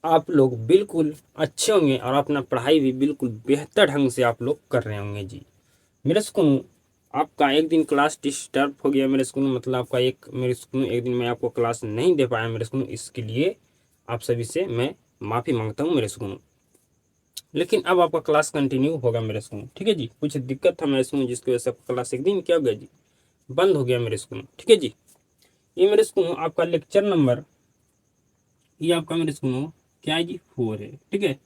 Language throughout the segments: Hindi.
आप लोग बिल्कुल अच्छे होंगे और अपना पढ़ाई भी बिल्कुल बेहतर ढंग से आप लोग कर रहे होंगे जी। मेरे स्कूल आपका एक दिन क्लास डिस्टर्ब हो गया मेरे स्कूल, मतलब आपका मेरे स्कूल एक दिन मैं आपको क्लास नहीं दे पाया मेरे स्कूल, इसके लिए आप सभी से मैं माफ़ी मांगता हूँ मेरे स्कूल। लेकिन अब आपका क्लास कंटिन्यू होगा मेरे स्कूल, ठीक है जी। कुछ दिक्कत था मेरे स्कूल जिसकी वजह से आपका क्लास एक दिन क्या हो गया जी, बंद हो गया मेरे स्कूल, ठीक है जी। ये मेरे स्कूल आपका लेक्चर नंबर, ये आपका मेरे स्कूल क्या है जी, 4 है, ठीक है।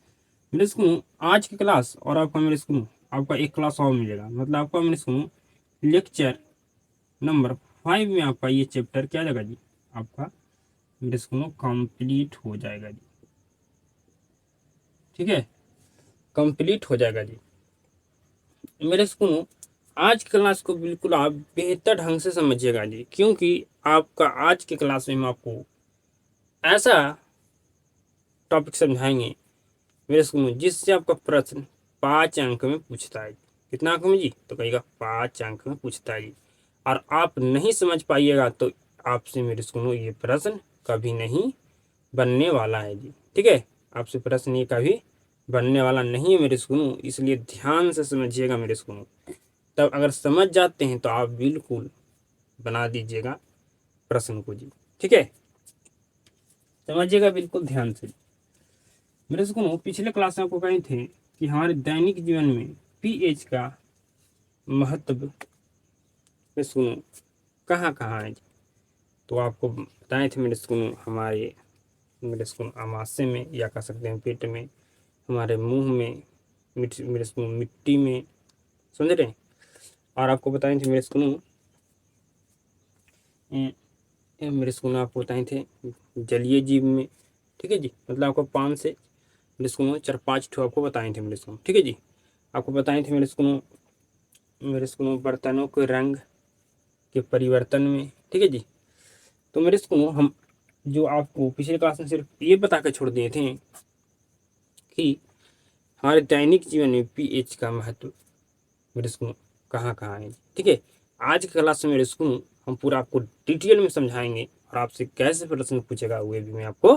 मेरे स्कूल आज की क्लास और आपका मेरे स्कूल आपका एक क्लास और मिलेगा, मतलब आपका मेरे स्कूल लेक्चर नंबर 5 में आपका ये चैप्टर क्या जाएगा जी, आपका मेरे स्कूल कंप्लीट हो जाएगा जी, ठीक है, कंप्लीट हो जाएगा जी। मेरे स्कूल आज की क्लास को बिल्कुल आप बेहतर ढंग से समझिएगा जी, क्योंकि आपका आज की क्लास में हम आपको ऐसा टॉपिक समझाएंगे मेरे स्कूल में जिससे आपका प्रश्न 5 अंक में पूछता है। कितना अंक में जी, तो कहिएगा 5 अंक में पूछता है जी। और आप नहीं समझ पाइएगा तो आपसे मेरे स्कूल में ये प्रश्न कभी नहीं बनने वाला है जी, ठीक है। आपसे प्रश्न ये कभी बनने वाला नहीं है मेरे स्कूल, इसलिए ध्यान से समझिएगा मेरे स्कूल। तब अगर समझ जाते हैं तो आप बिल्कुल बना दीजिएगा प्रश्न को जी, ठीक है। समझिएगा बिल्कुल ध्यान से। मेरे स्कूल पिछले क्लास में आपको कहे थे कि हमारे दैनिक जीवन में पीएच का महत्व स्कूल कहाँ कहाँ है जी। तो आपको बताए थे मेरे स्कूल मेरे स्कूल आमाशय में, या कह सकते हैं पेट में, हमारे मुंह में, मेरे स्कूल मिट्टी में, समझ रहे हैं। और आपको बताए थे मेरे स्कूल मेरे स्कूल में आपको बताए थे जलीय जीव में, ठीक है जी। मतलब आपको 5 से मेरे स्कूल में 4-5 ठो आपको बताए थे मेरे स्कूल, ठीक है जी। आपको बताए थे मेरे स्कूल में बर्तनों के रंग के परिवर्तन में, ठीक है जी। तो मेरे स्कूल हम जो आपको पिछले क्लास में सिर्फ ये बता कर छोड़ दिए थे कि हमारे दैनिक जीवन में पीएच का महत्व मेरे स्कूल कहाँ कहाँ है, ठीक है। आज की क्लास में मेरे स्कूल हम पूरा आपको डिटेल में समझाएंगे और आपसे कैसे प्रश्न पूछेगा वो भी मैं आपको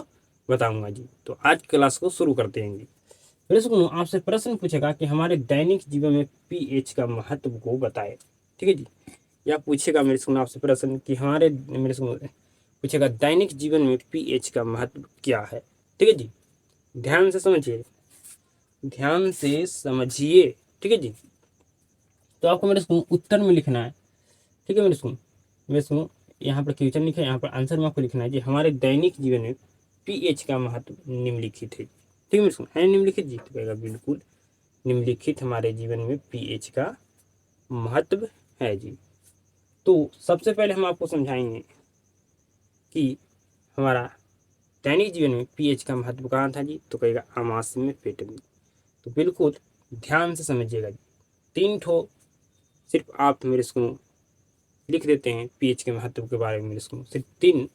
बताऊंगा जी। तो आज की क्लास को शुरू करते हैं जी। मेरे स्कूल आपसे प्रश्न पूछेगा कि हमारे दैनिक जीवन में पीएच का महत्व को बताए, ठीक है जी। या पूछेगा मेरे स्कूल आपसे प्रश्न कि मेरे स्कूल पूछेगा दैनिक जीवन में पीएच का महत्व क्या है, ठीक है जी। ध्यान से समझिए, ध्यान से समझिए, ठीक है जी। तो आपको मेरे स्कूल उत्तर में लिखना है, ठीक है। मेरे स्कूल यहाँ पर क्वेश्चन लिखे, यहाँ पर आंसर में आपको लिखना है जी हमारे दैनिक जीवन में पीएच का महत्व निम्नलिखित है, ठीक है मेरे स्कूल। है निम्नलिखित जी, तो कहेगा बिल्कुल निम्नलिखित हमारे जीवन में पीएच का महत्व है जी। तो सबसे पहले हम आपको समझाएंगे कि हमारा दैनिक जीवन में पीएच का महत्व कहाँ था जी, तो कहेगा आमाशय में, पेट में। तो बिल्कुल ध्यान से समझिएगा जी। 3 ठो सिर्फ आप मेरे स्कूल लिख देते हैं पीएच के महत्व के बारे में मेरे स्कूल, सिर्फ 3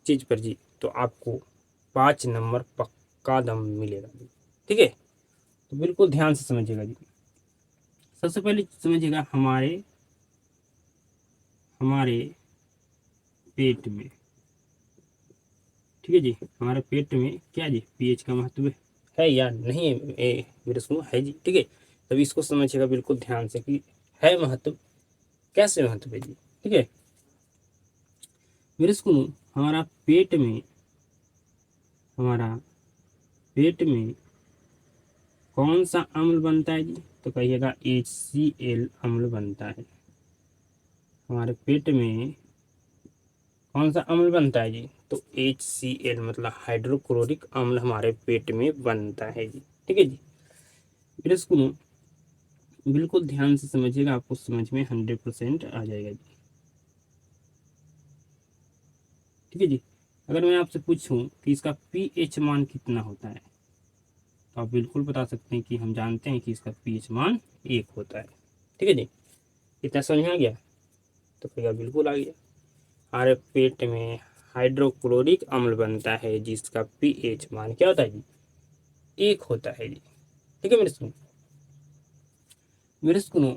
चीज पर जी, तो आपको 5 नंबर पक्का दम मिलेगा जी, ठीक है। तो बिल्कुल ध्यान से समझिएगा जी। सबसे पहले समझिएगा हमारे हमारे पेट में, ठीक है जी। हमारे पेट में क्या जी, पीएच का महत्व है या नहीं है, मेरे सुनो है जी, ठीक है। तभी इसको समझिएगा बिल्कुल ध्यान से कि है महत्व, कैसे महत्व है जी, ठीक है। मेरे सुनो हमारा पेट में कौन सा अम्ल बनता है जी, तो कहिएगा HCl अम्ल बनता है। हमारे पेट में कौन सा अम्ल बनता है जी, तो HCl मतलब हाइड्रोक्लोरिक अम्ल हमारे पेट में बनता है जी, ठीक है जी। मेरे स्कूल बिल्कुल ध्यान से समझिएगा, आपको समझ में 100% आ जाएगा जी, ठीक है जी। अगर मैं आपसे पूछूं कि इसका पीएच मान कितना होता है, तो आप बिल्कुल बता सकते हैं कि हम जानते हैं कि इसका पीएच मान 1 होता है, ठीक है जी। इतना समझ में आ गया, तो कहिएगा बिल्कुल आ गया। हमारे पेट में हाइड्रोक्लोरिक अम्ल बनता है जिसका पीएच मान क्या होता है जी, 1 होता है जी, ठीक है। मेरे सुनो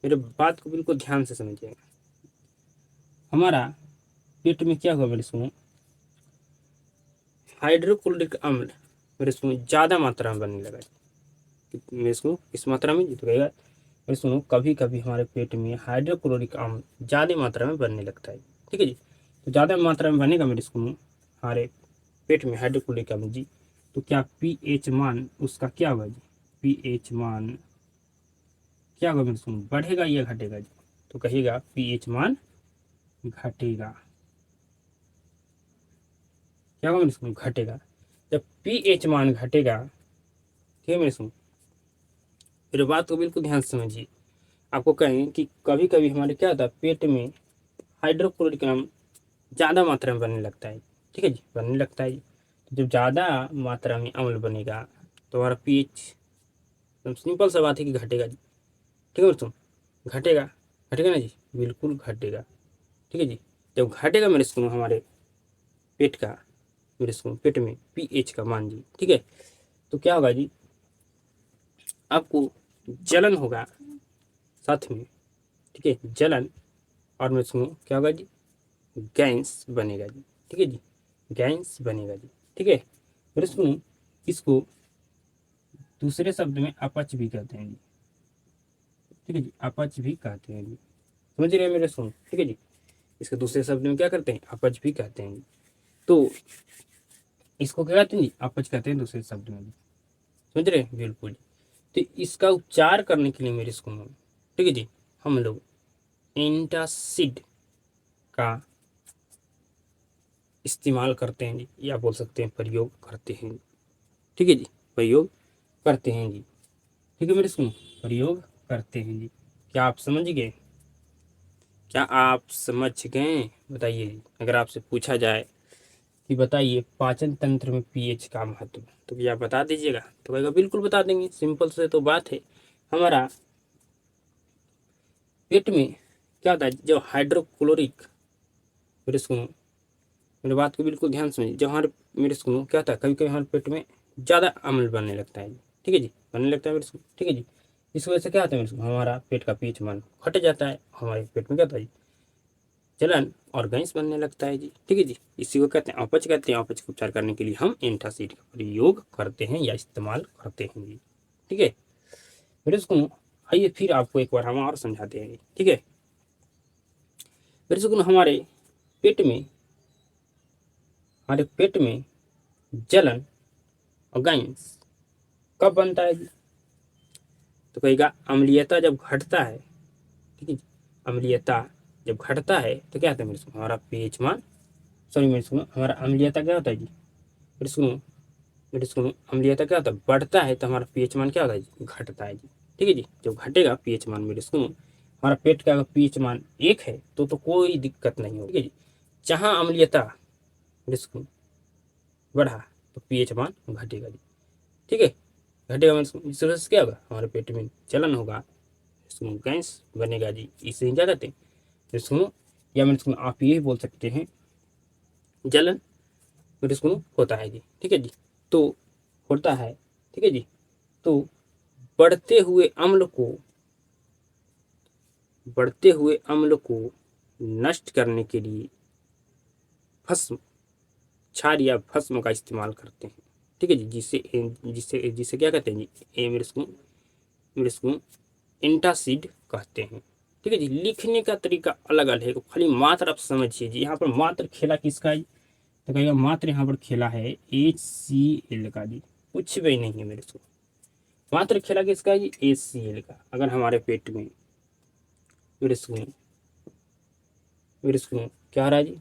मेरे बात को बिल्कुल ध्यान से समझिएगा। हमारा पेट में क्या हुआ मेरे सुनो, हाइड्रोक्लोरिक अम्ल मेरे सुनो ज़्यादा मात्रा में बनने लगा, मेरे सुनो इस मात्रा में, तो कहेगा मेरे सुनो कभी कभी हमारे पेट में हाइड्रोक्लोरिक अम्ल ज़्यादा मात्रा में बनने लगता है। ठीक है जी, तो ज़्यादा मात्रा में बनेगा मेरे सुनो हमारे पेट में हाइड्रोक्लोरिक अम्ल जी, तो क्या पीएच मान उसका क्या होगा जी, पीएच मान क्या होगा मेरे सुनो, बढ़ेगा या घटेगा जी, तो कहेगा पीएच मान घटेगा। क्या होगा मेरे सुनो, घटेगा। जब पीएच मान घटेगा, ठीक है मेरे सुनो, मेरे बात को बिल्कुल ध्यान से समझिए। आपको कहें कि कभी कभी हमारे क्या होता है पेट में हाइड्रोक्लोरिक अम्ल ज़्यादा मात्रा में बनने लगता है। ठीक है जी, बनने लगता है जी, तो जब ज़्यादा मात्रा में अम्ल बनेगा तो हमारा पीएच, सिंपल सा बात है कि घटेगा जी। ठीक है दोस्तों, घटेगा, घटेगा ना जी, बिल्कुल घटेगा। ठीक है जी, जब घटेगा मेरे स्कूल हमारे पेट का, मेरे स्कूल पेट में पीएच का मान जी, ठीक है, तो क्या होगा जी, आपको जलन होगा साथ में। ठीक है, जलन, और मेरे स्कूल क्या होगा जी, गैस बनेगा जी। ठीक है जी, गैस बनेगा जी। ठीक है, मेरे स्कूल इसको दूसरे शब्द में अपच भी कहते हैं जी। ठीक है जी, अपच भी कहते हैं जी, समझ रहे हैं मेरे सुन। ठीक है जी, इसके दूसरे शब्द में क्या करते हैं, अपच भी कहते हैं जी। तो इसको क्या कहते हैं जी, अपच कहते हैं दूसरे शब्द में जी, समझ रहे हैं बिल्कुल। तो इसका उपचार करने के लिए मेरे स्कूल में, ठीक है जी, हम लोग एंटासिड का इस्तेमाल करते हैं जी, या बोल सकते हैं प्रयोग करते हैं। ठीक है जी, प्रयोग करते हैं जी। ठीक है मेरे स्कूल, प्रयोग करते हैं जी। क्या आप समझ गए, क्या आप समझ गए, बताइए जी। अगर आपसे पूछा जाए कि बताइए पाचन तंत्र में पीएच का महत्व, तो क्या बता दीजिएगा, तो कहेगा बिल्कुल बता देंगे, सिंपल से तो बात है। हमारा पेट में क्या होता है, जब हाइड्रोक्लोरिक, मेरे सुनो, मेरी बात को बिल्कुल ध्यान समझिए, जब हमारे, मेरे सुनो क्या होता है, कभी कभी हमारे पेट में ज़्यादा अम्ल बनने लगता है। ठीक है जी, बनने लगता है मेरे सुनो। ठीक है जी, इस वजह से क्या होता है मेरे सुनो, हमारा पेट का पीएच मान घट जाता है, हमारे पेट में क्या होता है, जलन और गैस बनने लगता है जी। ठीक है जी, इसी को कहते हैं अपच, कहते हैं। अपच का उपचार करने के लिए हम एंटासिड का प्रयोग करते हैं या इस्तेमाल करते हैं जी। ठीक है, मेरे सुनो, आइए फिर आपको एक बार हम और समझाते हैं। ठीक है, मेरे सुनो, हमारे पेट में जलन और गैस कब बनता है जी, तो कहेगा अम्लीयता जब घटता है। ठीक है जी, अम्लीयता जब घटता है तो क्या होता है मेरे सुनो, हमारा पीएच मान, सॉरी मेरे सुनो, हमारा अम्लीयता क्या होता है जी, मेरे सुनो, मेरे सुनो, अम्लीयता क्या होता है, बढ़ता है तो हमारा पीएच मान क्या होता है जी, घटता है जी। ठीक है जी, जब घटेगा पीएच मान, मेरे सुनो, हमारा पेट का अगर पीएच मान 1 है तो कोई दिक्कत नहीं होगी। ठीक है जी, जहाँ अम्लीयता, मेरे सुनो, बढ़ा तो पीएच मान घटेगा जी। ठीक है, घटेगा मेरे सुनो, इस वजह से क्या होगा, हमारे पेट में जलन होगा, सुनो, गैस बनेगा जी। इसे क्या कहते हैं मेरे सुनो, या मेरे सुनो आप ये बोल सकते हैं जलन मेरे सुनो होता है जी। ठीक है जी, तो होता है। ठीक है जी, तो बढ़ते हुए अम्ल को, बढ़ते हुए अम्ल को नष्ट करने के लिए भस्म, क्षार या भस्म का इस्तेमाल करते हैं। ठीक है जी, जिसे जिसे जिसे क्या कहते हैं जी, ए मेरे इसको एंटासिड कहते हैं। ठीक है जी, लिखने का तरीका अलग अलग है, खाली मात्र आप समझिए जी। यहाँ पर मात्र खेला किसका है, तो कहेगा मात्र यहाँ पर खेला है HCl का जी, कुछ भी नहीं है मेरे को। मात्र खेला किसका है जी, HCl का। अगर हमारे पेट में, मेरे सुनो, मेरे सुनो क्या आ रहा है जी,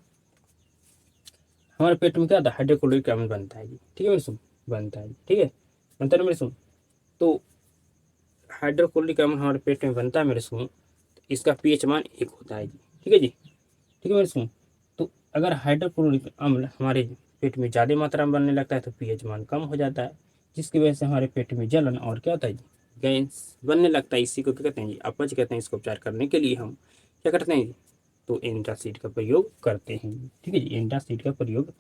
हमारे पेट में क्या होता है, हाइड्रोक्लोरिक अम्ल बनता है जी। ठीक है मेरे सुन, बनता है। ठीक है, बनता है ना मेरे सुन, तो हाइड्रोक्लोरिक अम्ल हमारे पेट में बनता है मेरे सुन, तो इसका पीएच मान 1 होता है जी। ठीक है जी, ठीक है मेरे सुन, तो अगर हाइड्रोक्लोरिक अम्ल हमारे पेट में ज़्यादा मात्रा में बनने लगता है तो पीएच मान कम हो जाता है, जिसकी वजह से हमारे पेट में जलन और क्या होता है जी, गैस बनने लगता है। इसी को क्या कहते हैं जी, अपच कहते हैं। इसको उपचार करने के लिए हम क्या करते हैं जी, तो एंटासिड का प्रयोग करते हैं। ठीक है जी, एंटासिड का प्रयोग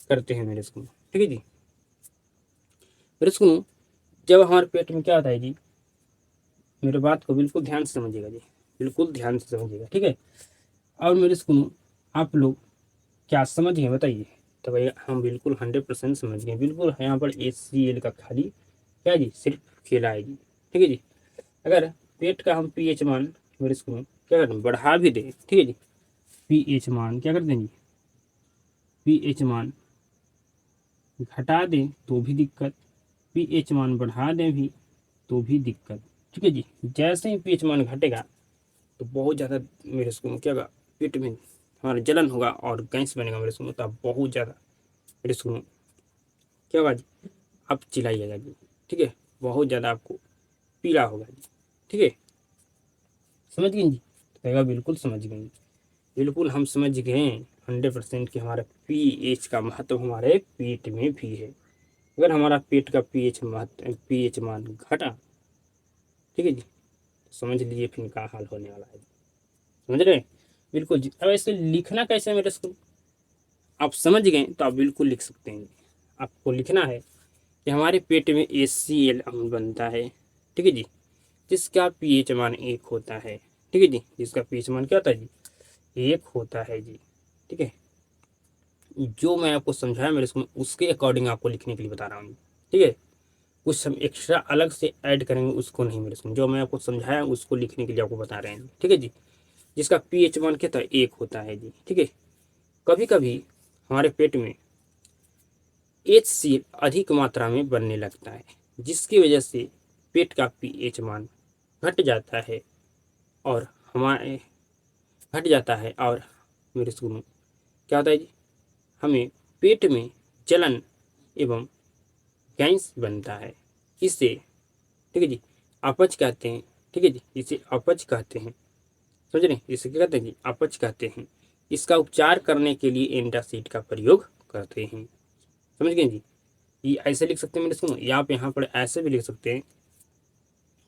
करते हैं मेरे स्कूल। ठीक है जी, मेरे स्कूल, जब हमारे पेट में क्या होता है जी, मेरे बात को बिल्कुल ध्यान से समझिएगा जी, बिल्कुल ध्यान से समझिएगा। ठीक है, और मेरे स्कूल आप लोग क्या समझिए बताइए, तो भैया हम बिल्कुल 100% समझ गए, बिल्कुल यहाँ पर HCl का खाली क्या जी सिर्फ खेला है जी। ठीक है जी। अगर पेट का हम pH मान मेरे इसको क्या करते हैं बढ़ा भी दें, ठीक है जी, pH मान क्या करते हैं जी, pH मान घटा दें तो भी दिक्कत, pH मान बढ़ा दें भी तो भी दिक्कत। ठीक है जी। जैसे ही pH मान घटेगा तो बहुत ज़्यादा मेरे इसको क्या होगा, पेट में हमारा जलन होगा और गैस बनेगा मेरे इसको, मतलब बहुत ज़्यादा मेरे इसको क्या होगा जी, आप चिल्लाइएगा जी। ठीक है, बहुत ज़्यादा आपको पीड़ा होगा जी। ठीक है, समझ गए जी। तो कहेगा बिल्कुल समझ गए, बिल्कुल हम समझ गए 100% कि हमारा pH का महत्व हमारे पेट में भी है। अगर हमारा पेट का pH मान घटा, ठीक है जी, तो समझ लीजिए फिर क्या हाल होने वाला है। समझ रहे हैं? बिल्कुल जी। अब ऐसे लिखना कैसे है मेरे स्कूल, आप समझ गए तो आप बिल्कुल लिख सकते हैं। आपको लिखना है कि हमारे पेट में HCl अम्ल बनता है, ठीक है जी, जिसका pH मान 1 होता है। ठीक है जी, जिसका pH मान क्या होता है जी, 1 होता है जी। ठीक है, जो मैं आपको समझाया मेरे स्कूल में उसके अकॉर्डिंग आपको लिखने के लिए बता रहा हूँ। ठीक है, कुछ हम एक्स्ट्रा अलग से ऐड करेंगे उसको नहीं मेरे स्कूल, जो मैं आपको समझाया उसको लिखने के लिए आपको बता रहे हैं। ठीक है जी, जिसका pH मान क्या था 1 होता है जी। ठीक है, कभी कभी हमारे पेट में HCl अधिक मात्रा में बनने लगता है, जिसकी वजह से पेट का pH मान घट जाता है और हमारे घट जाता है और मेरे स्कूल में क्या होता है जी, हमें पेट में जलन एवं गैस बनता है। इसे ठीक है जी अपच कहते हैं। ठीक है जी, इसे अपच कहते हैं। समझ रहे हैं, इसे क्या कहते हैं जी, अपच कहते हैं। इसका उपचार करने के लिए एंटासिड का प्रयोग करते हैं। समझ गए जी। ये ऐसे लिख सकते हैं मेरे सुनो, या आप यहाँ पर ऐसे भी लिख सकते हैं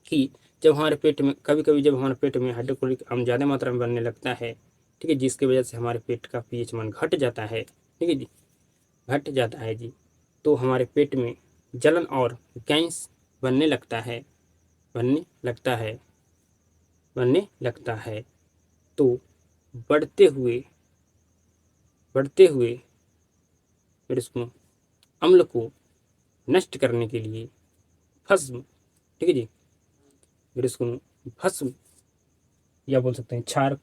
कि जब हमारे पेट में कभी कभी जब हमारे पेट में हाइड्रोक्लोरिक अम्ल ज़्यादा मात्रा में बनने लगता है, ठीक है, जिसकी वजह से हमारे पेट का pH मान घट जाता है। ठीक है जी, घट जाता है जी, तो हमारे पेट में जलन और गैस बनने लगता है, बनने लगता है, बनने लगता है। तो बढ़ते हुए बढ़ते हुए मेरे इसको अम्ल को नष्ट करने के लिए भस्म, ठीक है जी, मेरे इसको भस्म या बोल सकते हैं क्षार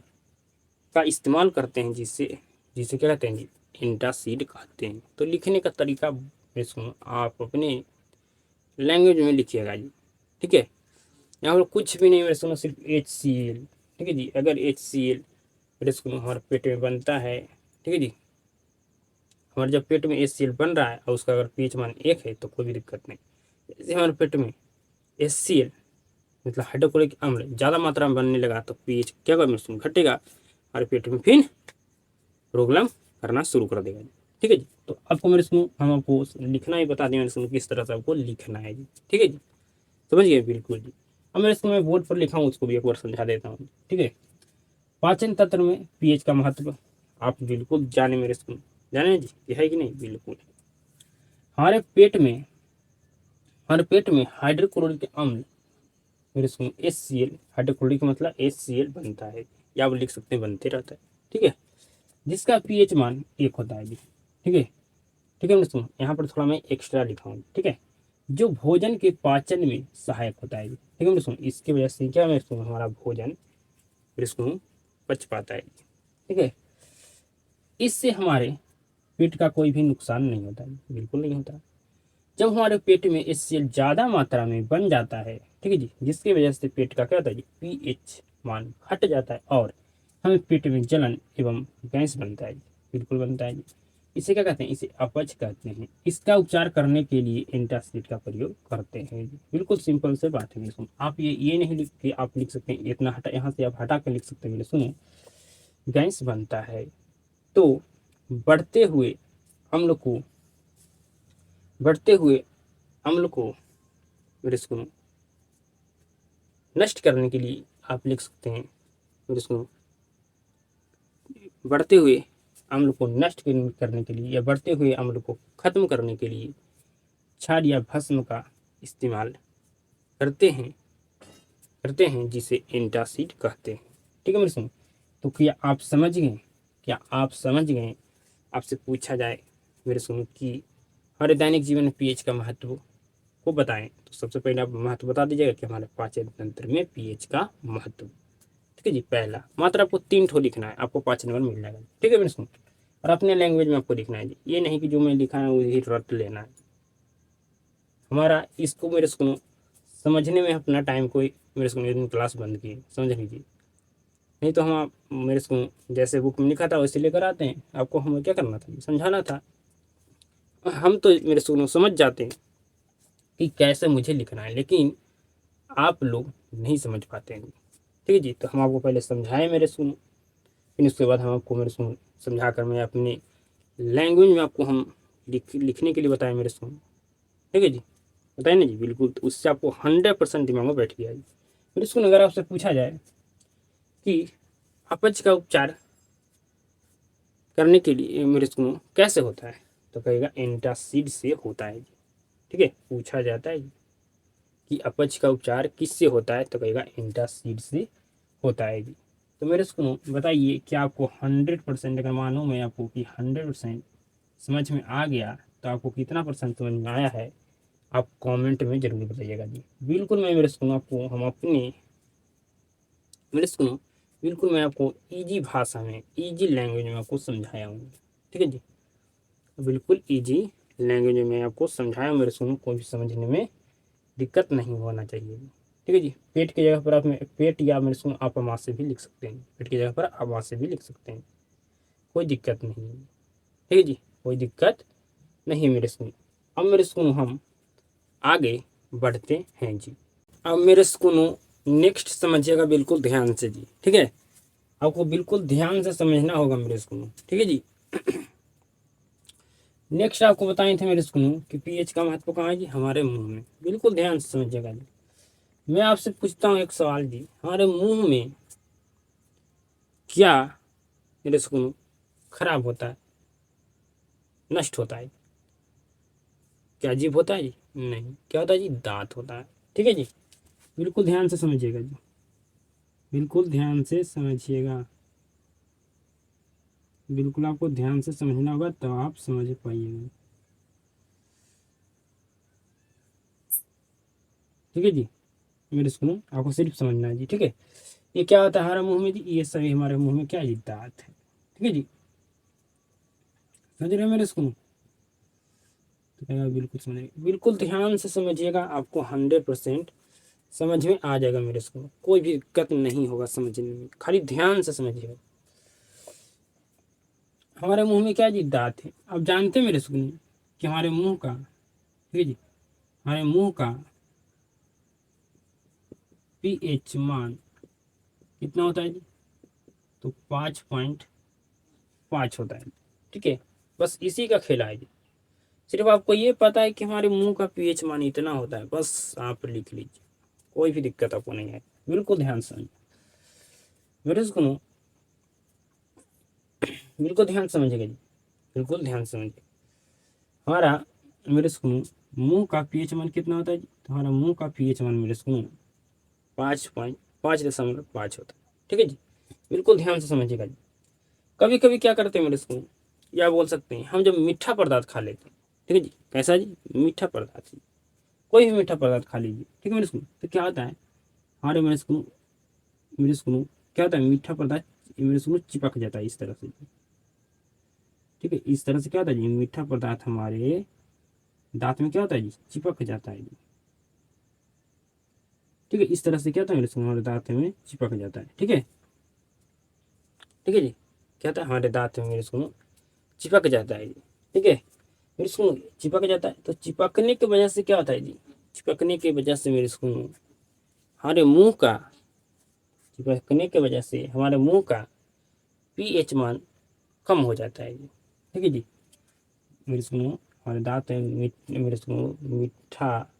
का इस्तेमाल करते हैं, जिससे जिसे क्या कहते हैं जी, एंटासिड कहते हैं। तो लिखने का तरीका मेरे इसको आप अपने लैंग्वेज में लिखिएगा जी। ठीक है, यहाँ पर कुछ भी नहीं मेरे सुनो, सिर्फ HCl। ठीक है जी, अगर HCl मेरे सुनो हमारे पेट में बनता है, ठीक है जी, हमारे जब पेट में HCl बन रहा है और उसका अगर pH मान 1 है तो कोई भी दिक्कत नहीं। जैसे हमारे पेट में HCl मतलब हाइड्रोक्लोरिक अम्ल ज़्यादा मात्रा में बनने लगा तो pH क्या होगा मेरे सुनो घटेगा, हमारे पेट में फिर प्रॉब्लम करना शुरू कर देगा। ठीक है जी, तो आपको मेरे सुनो हम आपको लिखना ही बता दें मेरे सुनो किस तरह से आपको लिखना है जी। ठीक है जी, समझ गए बिल्कुल जी। अब मेरे इसको मैं बोर्ड पर लिखा हूँ उसको भी एक बार समझा देता हूँ। ठीक है, पाचन तंत्र में pH का महत्व आप बिल्कुल जाने मेरे इसको जाने जी, ये है कि नहीं, बिल्कुल। हमारे पेट में हाइड्रोक्लोरिक अम्ल मेरे इसको HCl, हाइड्रोक्लोरिक मतलब HCl बनता है, या आप लिख सकते हैं बनते रहता है। ठीक है, जिसका pH मान 1 होता है जी। ठीक है, ठीक है मेरे सुनो, यहाँ पर थोड़ा मैं एक्स्ट्रा लिखा हूँ। ठीक है, जो भोजन के पाचन में सहायक होता है। ठीक है मेरे सुनो, इसकी वजह से क्या मेरे सुनो हमारा भोजन मेरे सुनो पच पाता है। ठीक है, इससे हमारे पेट का कोई भी नुकसान नहीं होता है, बिल्कुल नहीं होता। जब हमारे पेट में HCl ज़्यादा मात्रा में बन जाता है, ठीक है जी, जिसकी वजह से पेट का क्या होता है जी, pH मान घट जाता है और हमें पेट में जलन एवं गैस बनता है, बिल्कुल बनता है जी। इसे क्या कहते हैं, इसे अपच कहते हैं। इसका उपचार करने के लिए एंटासिड का प्रयोग करते हैं। बिल्कुल सिंपल से बात है मेरे सुनो, आप ये नहीं लिख के आप लिख सकते हैं इतना हटा, यहाँ से आप हटा कर लिख सकते हैं मेरे सुनो, गैस बनता है तो बढ़ते हुए अम्ल को बढ़ते हुए अम्ल को मेरे सुनो नष्ट करने के लिए आप लिख सकते हैं मेरे सुनो, बढ़ते हुए अम्ल को नष्ट करने के लिए या बढ़ते हुए अम्ल को खत्म करने के लिए क्षार या भस्म का इस्तेमाल करते हैं जिसे एंटासिड कहते हैं। ठीक है मेरे सुनो, तो क्या आप समझ गए, क्या आप समझ गए, आपसे पूछा जाए मेरे सुनो कि हमारे दैनिक जीवन में पीएच का महत्व को बताएं, तो सबसे पहले आप महत्व बता दीजिएगा कि हमारे पाचन तंत्र में पीएच का महत्व। ठीक है जी, पहला मात्र आपको 3 ठो लिखना है, आपको 5 नंबर मिल जाएगा। ठीक है मेरे सुनो, और अपने लैंग्वेज में आपको लिखना है जी, ये नहीं कि जो मैं लिखा है वही रट लेना है। हमारा इसको मेरे सुनो समझने में अपना टाइम कोई मेरे सुनो क्लास बंद की समझ लीजिए, नहीं तो हम मेरे को जैसे बुक में लिखा था वैसे लेकर आते हैं, आपको हमें क्या करना था, समझाना था। हम तो मेरे सुनो समझ जाते हैं कि कैसे मुझे लिखना है, लेकिन आप लोग नहीं समझ पाते हैं। ठीक है जी, तो हम आपको पहले समझाएं मेरे सुनो, फिर उसके बाद हम आपको मेरे सुनो समझा कर मैं अपने लैंग्वेज में आपको हम लिखने के लिए बताएं मेरे सुनो। ठीक है जी, बताए ना जी, बिल्कुल, तो उससे आपको 100% दिमाग में बैठ गया जी। मेरे सुनो अगर आपसे पूछा जाए कि अपच का उपचार करने के लिए मेरे सुनो कैसे होता है, तो कहेगा एंटासिड से होता है। ठीक है, पूछा जाता है कि अपच का उपचार किससे होता है, तो कहेगा एंटासिड से होता है जी। तो मेरे सुनो बताइए कि आपको 100% अगर मानो मैं आपको कि 100% समझ में आ गया, तो आपको कितना परसेंट समझ में आया है आप कमेंट में जरूर बताइएगा जी। बिल्कुल मैं मेरे सुनो आपको हम अपने मेरे सुनो बिल्कुल मैं आपको इजी भाषा में इजी लैंग्वेज में आपको समझाया हूँ। ठीक है जी, बिल्कुल इजी लैंग्वेज में आपको समझाया मेरे सुनो, कोई भी समझने में दिक्कत नहीं होना चाहिए। ठीक है जी, पेट की जगह पर आप पेट या मेरे सुनो आप आवाज से भी लिख सकते हैं, पेट की जगह पर आवाज से भी लिख सकते हैं, कोई दिक्कत नहीं है। ठीक है जी, कोई दिक्कत नहीं मेरे सुनो। अब मेरे सुनो हम आगे बढ़ते हैं जी। अब मेरे सुनो नेक्स्ट समझिएगा बिल्कुल ध्यान से जी। ठीक है, आपको बिल्कुल ध्यान से समझना होगा मेरे सुनो। ठीक है जी, नेक्स्ट आपको बताए थे मेरे सुनो कि पीएच का महत्व कहाँ है जी, हमारे मुंह में। बिल्कुल ध्यान से समझिएगा जी। मैं आपसे पूछता हूँ एक सवाल जी, हमारे मुंह में क्या मेरे सुनो खराब होता है, नष्ट होता है? क्या जीभ होता है जी? नहीं, क्या होता है जी, दांत होता है। ठीक है जी, बिल्कुल ध्यान से समझिएगा जी, बिल्कुल ध्यान से समझिएगा, बिल्कुल आपको ध्यान से समझना होगा तो आप समझ पाइएगा। ठीक है जी, मेरे सुनो आपको सिर्फ समझना है जी। ठीक है, ये क्या होता है हमारे मुंह में जी, ये सभी हमारे मुंह में क्या है जी, दांत है। ठीक है जी, समझ रहे हो मेरे सुनो, तो कहेगा बिल्कुल समझिए, बिल्कुल ध्यान से समझिएगा, आपको 100% समझ में आ जाएगा मेरे सुनो, कोई भी दिक्कत नहीं होगा समझने में, खाली ध्यान से समझिएगा। हमारे मुंह में क्या जी, दांत है। अब जानते हैं मेरे सुनो कि हमारे मुंह का, ठीक है जी, हमारे मुंह का पीएच मान कितना होता है जी, तो 5.5 होता है। ठीक है, बस इसी का खेला है जी, सिर्फ आपको ये पता है कि हमारे मुंह का पीएच मान इतना होता है, बस आप लिख लीजिए, कोई भी दिक्कत आपको नहीं है। बिल्कुल ध्यान से समझिए मेरे सुनो, बिल्कुल ध्यान से समझिएगा जी, बिल्कुल ध्यान से समझिए। हमारा मेरे सुनो मुंह का पीएच मान कितना होता है जी, तो हमारा मुंह का पीएच मान मेरे सुनो 5.5 होता है। ठीक है जी, बिल्कुल ध्यान से समझिएगा जी। कभी कभी क्या करते हैं मेरे सुनो, या बोल सकते हैं हम जब मीठा पदार्थ खा लेते हैं, ठीक है जी, कैसा जी, मीठा पदार्थ, कोई भी मीठा पदार्थ खा लीजिए। ठीक है मेरे सुनो, तो क्या होता है हमारे मेरे सुनो क्या होता है, मीठा पदार्थ मेरे सुनो चिपक जाता है इस तरह से। ठीक है, इस तरह से क्या होता है जी, मीठा पदार्थ हमारे दांत में क्या होता है जी, चिपक जाता है जी। ठीक है, इस तरह से क्या होता है मेरे सुनो, हमारे दांत में चिपक जाता है। ठीक है, ठीक है जी, क्या होता है हमारे दांत में मेरे सुनो चिपक जाता है जी। ठीक है, मेरे सुनो चिपक जाता है, तो चिपकने की वजह से क्या होता है जी, चिपकने की वजह से मेरे सुनो हमारे मुंह का, चिपकने की वजह से हमारे मुंह का पीएच मान कम हो जाता है जी। ठीक है जी, मेरे सुनो हमारे दांत में मेरे सुनो मीठा,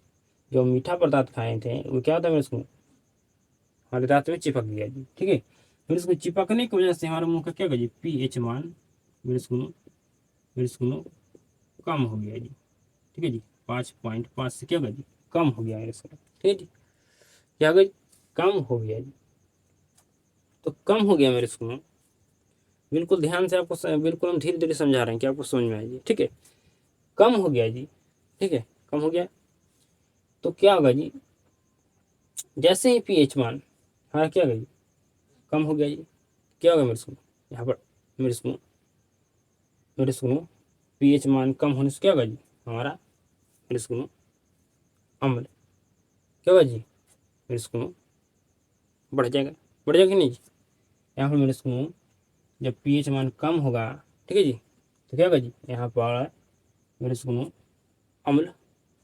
जो मीठा पदार्थ खाए थे वो क्या होता है मेरे सुनो हमारे दांत में चिपक गया जी। ठीक है, मेरे सुनो चिपकने की वजह से हमारे मुंह का क्या होगा जी, पीएच मान मेरे सुनो कम हो गया जी। ठीक है जी, 5.5 से क्या होगा जी, कम हो गया मेरे सुनो। ठीक है जी, क्या होगा जी, कम हो गया जी। तो कम हो गया मेरे सुनो, बिल्कुल ध्यान से आपको बिल्कुल हम धीरे धीरे समझा रहे हैं कि आपको समझ में आएगी। ठीक है, कम हो गया जी, ठीक है, कम हो गया तो क्या होगा जी, जैसे ही पीएच मान हमारा क्या होगा जी, कम हो गया जी, क्या होगा मेरे सुनो, यहाँ पर मेरे सुनो पीएच मान कम होने से क्या होगा जी, हमारा मेरे सुनो अम्ल क्या होगा जी, मेरे सुनो बढ़ जाएगा, बढ़ जाएगा कि नहीं जी। यहाँ पर मेरे सुनो जब पीएच मान कम होगा, ठीक है जी, तो क्या होगा जी, यहाँ पर मेरे सुनो अम्ल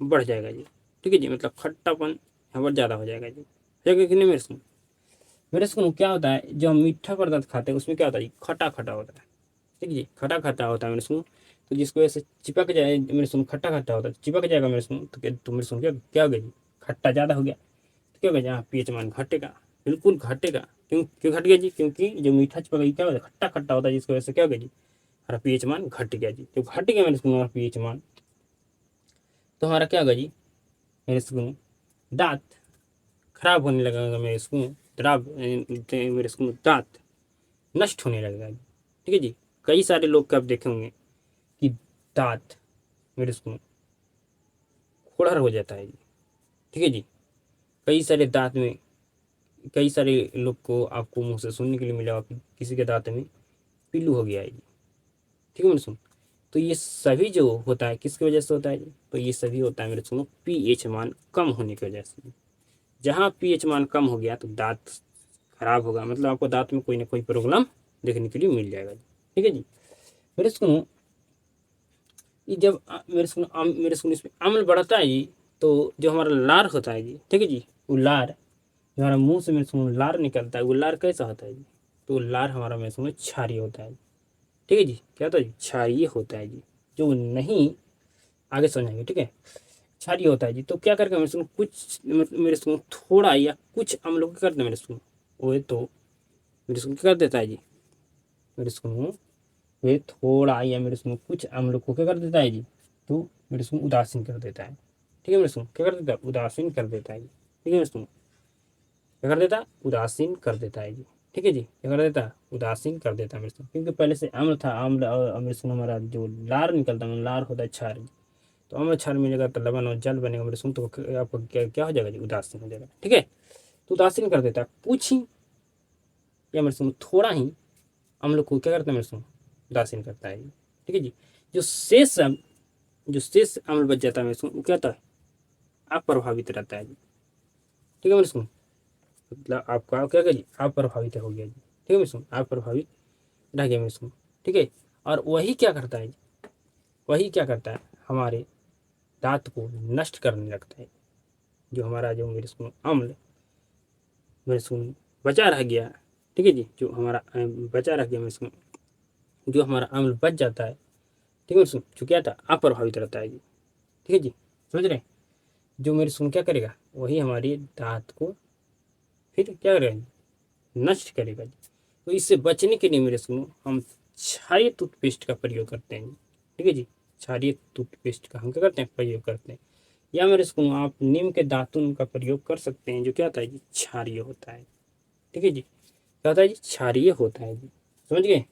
बढ़ जाएगा जी, ठीक है जी, मतलब खट्टापन यहाँ पर ज़्यादा हो जाएगा जी, ठीक है कि नहीं मेरे सुनो क्या होता है, जो हम मीठा पदार्थ खाते हैं उसमें क्या होता है जी, खट्टा खट्टा होता है, ठीक है जी, खट्टा खट्टा होता है मेरे सुनो, तो जिसकी वजह से चिपक जाए मेरे सुनो, खट्टा खट्टा होता है चिपक जाएगा मेरे सुनो, तो मेरे सुनो क्या हो गया जी, खट्टा ज़्यादा हो गया, तो क्या होगा यहाँ पीएच मान घटेगा, बिल्कुल घटेगा, क्यों क्यों घट गया जी, क्योंकि जो मीठा चिपक क्या होता है, खट्टा खट्टा होता है, जिसकी वजह से क्या होगा जी, हमारा पीएच मान घट गया जी, तो घट गया मेरे सुनो हमारा पीएच मान, तो हमारा क्या होगा जी, मेरे सुनो दांत खराब होने लगेगा मेरे सुनो, मेरे सुनो दांत नष्ट होने लगेगा, ठीक है जी। कई सारे लोग के आप देखे होंगे कि दांत मेरे सुनो खोड़र हो जाता है जी, ठीक है जी, कई सारे दांत में, कई सारे लोग को आपको मुंह से सुनने के लिए मिलेगा कि किसी के दांत में पीलू हो गया है जी, ठीक है मेरे सुनो, तो ये सभी जो होता है किसकी वजह से होता है जी, तो ये सभी होता है मेरे सुनो पीएच मान कम होने की वजह से। जहाँ पीएच मान कम हो गया तो दांत खराब होगा, मतलब आपको दांत में कोई ना कोई प्रॉब्लम देखने के लिए मिल जाएगा, ठीक है जी। मेरे सुनो ये जब मेरे सुनो इसमें अम्ल बढ़ता है जी, तो जो हमारा लार होता है जी, ठीक है जी, वो लार जो हमारा मुंह से मेरे सुनो लार निकलता है, वो लार कैसा होता है जी, तो लार हमारा मेरे सुनो क्षारीय होता है, ठीक है जी, क्या होता है जी, क्षारीय होता है जी, जो नहीं आगे समझाएंगे, ठीक है, क्षारीय होता है जी, तो क्या करके मेरे सुनो कुछ मेरे सुनो थोड़ा या कुछ अम्लों को कर दे मेरे सुनो, वो तो मेरे सुनो क्या कर देता है जी, मेरे सुनो वे थोड़ा या मेरे सुनो कुछ अम्ल को क्या कर देता है जी, तो मेरे सुनो उदासीन कर देता है, ठीक है मेरे सुनो क्या कर देता है, उदासीन कर देता है जी, ठीक है मेरे सुनो क्या कर देता है, उदासीन कर देता है जी, ठीक है जी, क्या कर देता है, उदासीन कर देता है मेरे सुनो, क्योंकि पहले से अम्ल था, अम्ल और मेरे सुनो हमारा जो लार निकलता है लार होता है क्षार जी, तो अम्ल क्षार मिलेगा तो लवण और जल बनेगा मेरे सुनो, तो आपको क्या क्या हो जाएगा जी, उदासीन हो जाएगा, ठीक है, तो उदासीन कर देता है कुछ ही या मेरे सुनो थोड़ा ही अम्ल को क्या करता है मेरे सुनो उदासीन करता है, ठीक है जी। जो शेष जो शेष अम्ल बच जाता है मेरे सुनो वो क्या होता है, अप्रभावित रहता है जी, ठीक है मेरे सुनो, मतलब आपका क्या करिए अप्रभावित हो गया जी, ठीक है मेरे सुनो अप्रभावित रह गया मेरे सुनो, ठीक है। और वही क्या करता है जी, वही क्या करता है, हमारे दांत को नष्ट करने लगता है, जो हमारा जो मेरे सुनो अम्ल मेरे सुनो बचा रह गया, ठीक है जी, जो हमारा बचा रह गया मेरे सुनो, जो हमारा अम्ल बच जाता है, ठीक है मेरे सुनो, जो क्या था अप्रभावित रहता है जी, ठीक है जी, समझ रहे हैं, जो मेरे सुन क्या करेगा वही हमारी दांत को फिर क्या करेगा, नष्ट करेगा जी। तो इससे बचने के लिए मेरे सुनो हम क्षारीय टूथपेस्ट का प्रयोग करते हैं, ठीक है जी, क्षारीय टूथपेस्ट का हम क्या करते हैं, प्रयोग करते हैं, या मेरे सुनो आप नीम के दातुन का प्रयोग कर सकते हैं, जो क्या होता है जी, क्षारीय होता है, ठीक है जी, क्या होता है जी, क्षारीय होता है जी, समझ गए,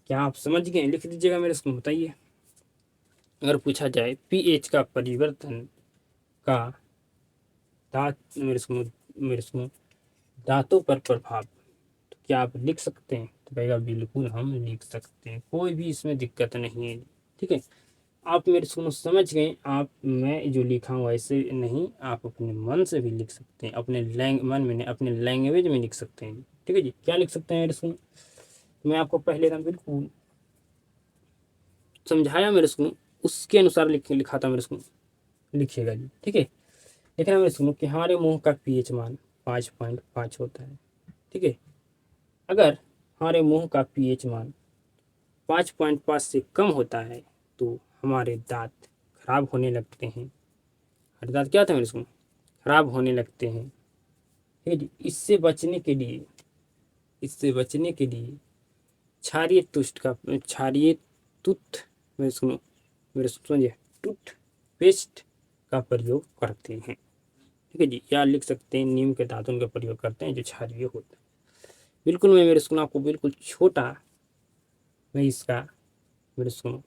क्या आप समझ गए, लिख दीजिएगा मेरे सुनो, बताइए। अगर पूछा जाए पीएच का परिवर्तन का दांत मेरे सुनो दांतों पर प्रभाव, तो क्या आप लिख सकते हैं, तो कहेगा बिल्कुल हम लिख सकते हैं, कोई भी इसमें दिक्कत नहीं है, ठीक है। आप मेरे सुनो समझ गए, आप मैं जो लिखा हूँ वैसे नहीं, आप अपने मन से भी लिख सकते हैं, अपने मन में नहीं अपने लैंग्वेज में लिख सकते हैं, ठीक है जी, क्या लिख सकते हैं मेरे सुनो, मैं आपको पहले एकदम बिल्कुल समझाया मेरे सुनो उसके अनुसार लिखा था मेरे सुनो, लिखिएगा जी, ठीक है। देखना मेरे सुनो कि हमारे मुंह का पीएच मान 5.5 होता है, ठीक है, अगर हमारे मुंह का पीएच मान 5.5 से कम होता है तो हमारे दांत खराब होने लगते हैं, हमारे दांत क्या होता है मेरे सुनो खराब होने लगते हैं, ठीक है जी। इससे बचने के लिए क्षारीय टूथ मेरे समझिए टूथ पेस्ट का प्रयोग करते हैं, ठीक है जी, या लिख सकते हैं नीम के दातुन का प्रयोग करते हैं जो क्षारीय होता है। बिल्कुल मैं मेरे सुनो आपको बिल्कुल छोटा मैं इसका मेरे सुनो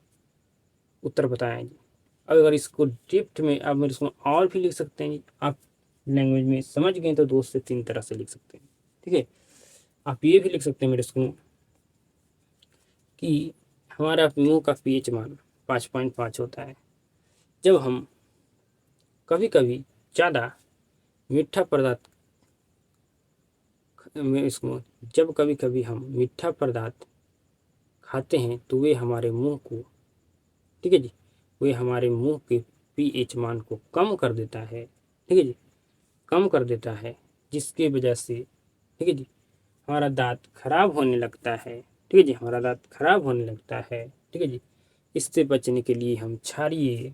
उत्तर बताएं जी। अगर इसको डेप्थ में आप मेरे को और भी लिख सकते हैं जी। आप लैंग्वेज में समझ गए तो 2 से 3 तरह से लिख सकते हैं, ठीक है। आप ये भी लिख सकते हैं मेरे को कि हमारा मुंह का पीएच मान 5.5 होता है जब हम कभी कभी ज़्यादा मीठा पदार्थ में इसको जब कभी कभी हम मीठा पदार्थ खाते हैं तो वे हमारे मुंह को, ठीक है जी, वे हमारे मुंह के पीएच मान को कम कर देता है, ठीक है जी, कम कर देता है, जिसके वजह से, ठीक है जी, हमारा दांत खराब होने लगता है, ठीक है जी, हमारा दांत खराब होने लगता है, ठीक है जी। इससे बचने के लिए हम क्षारीय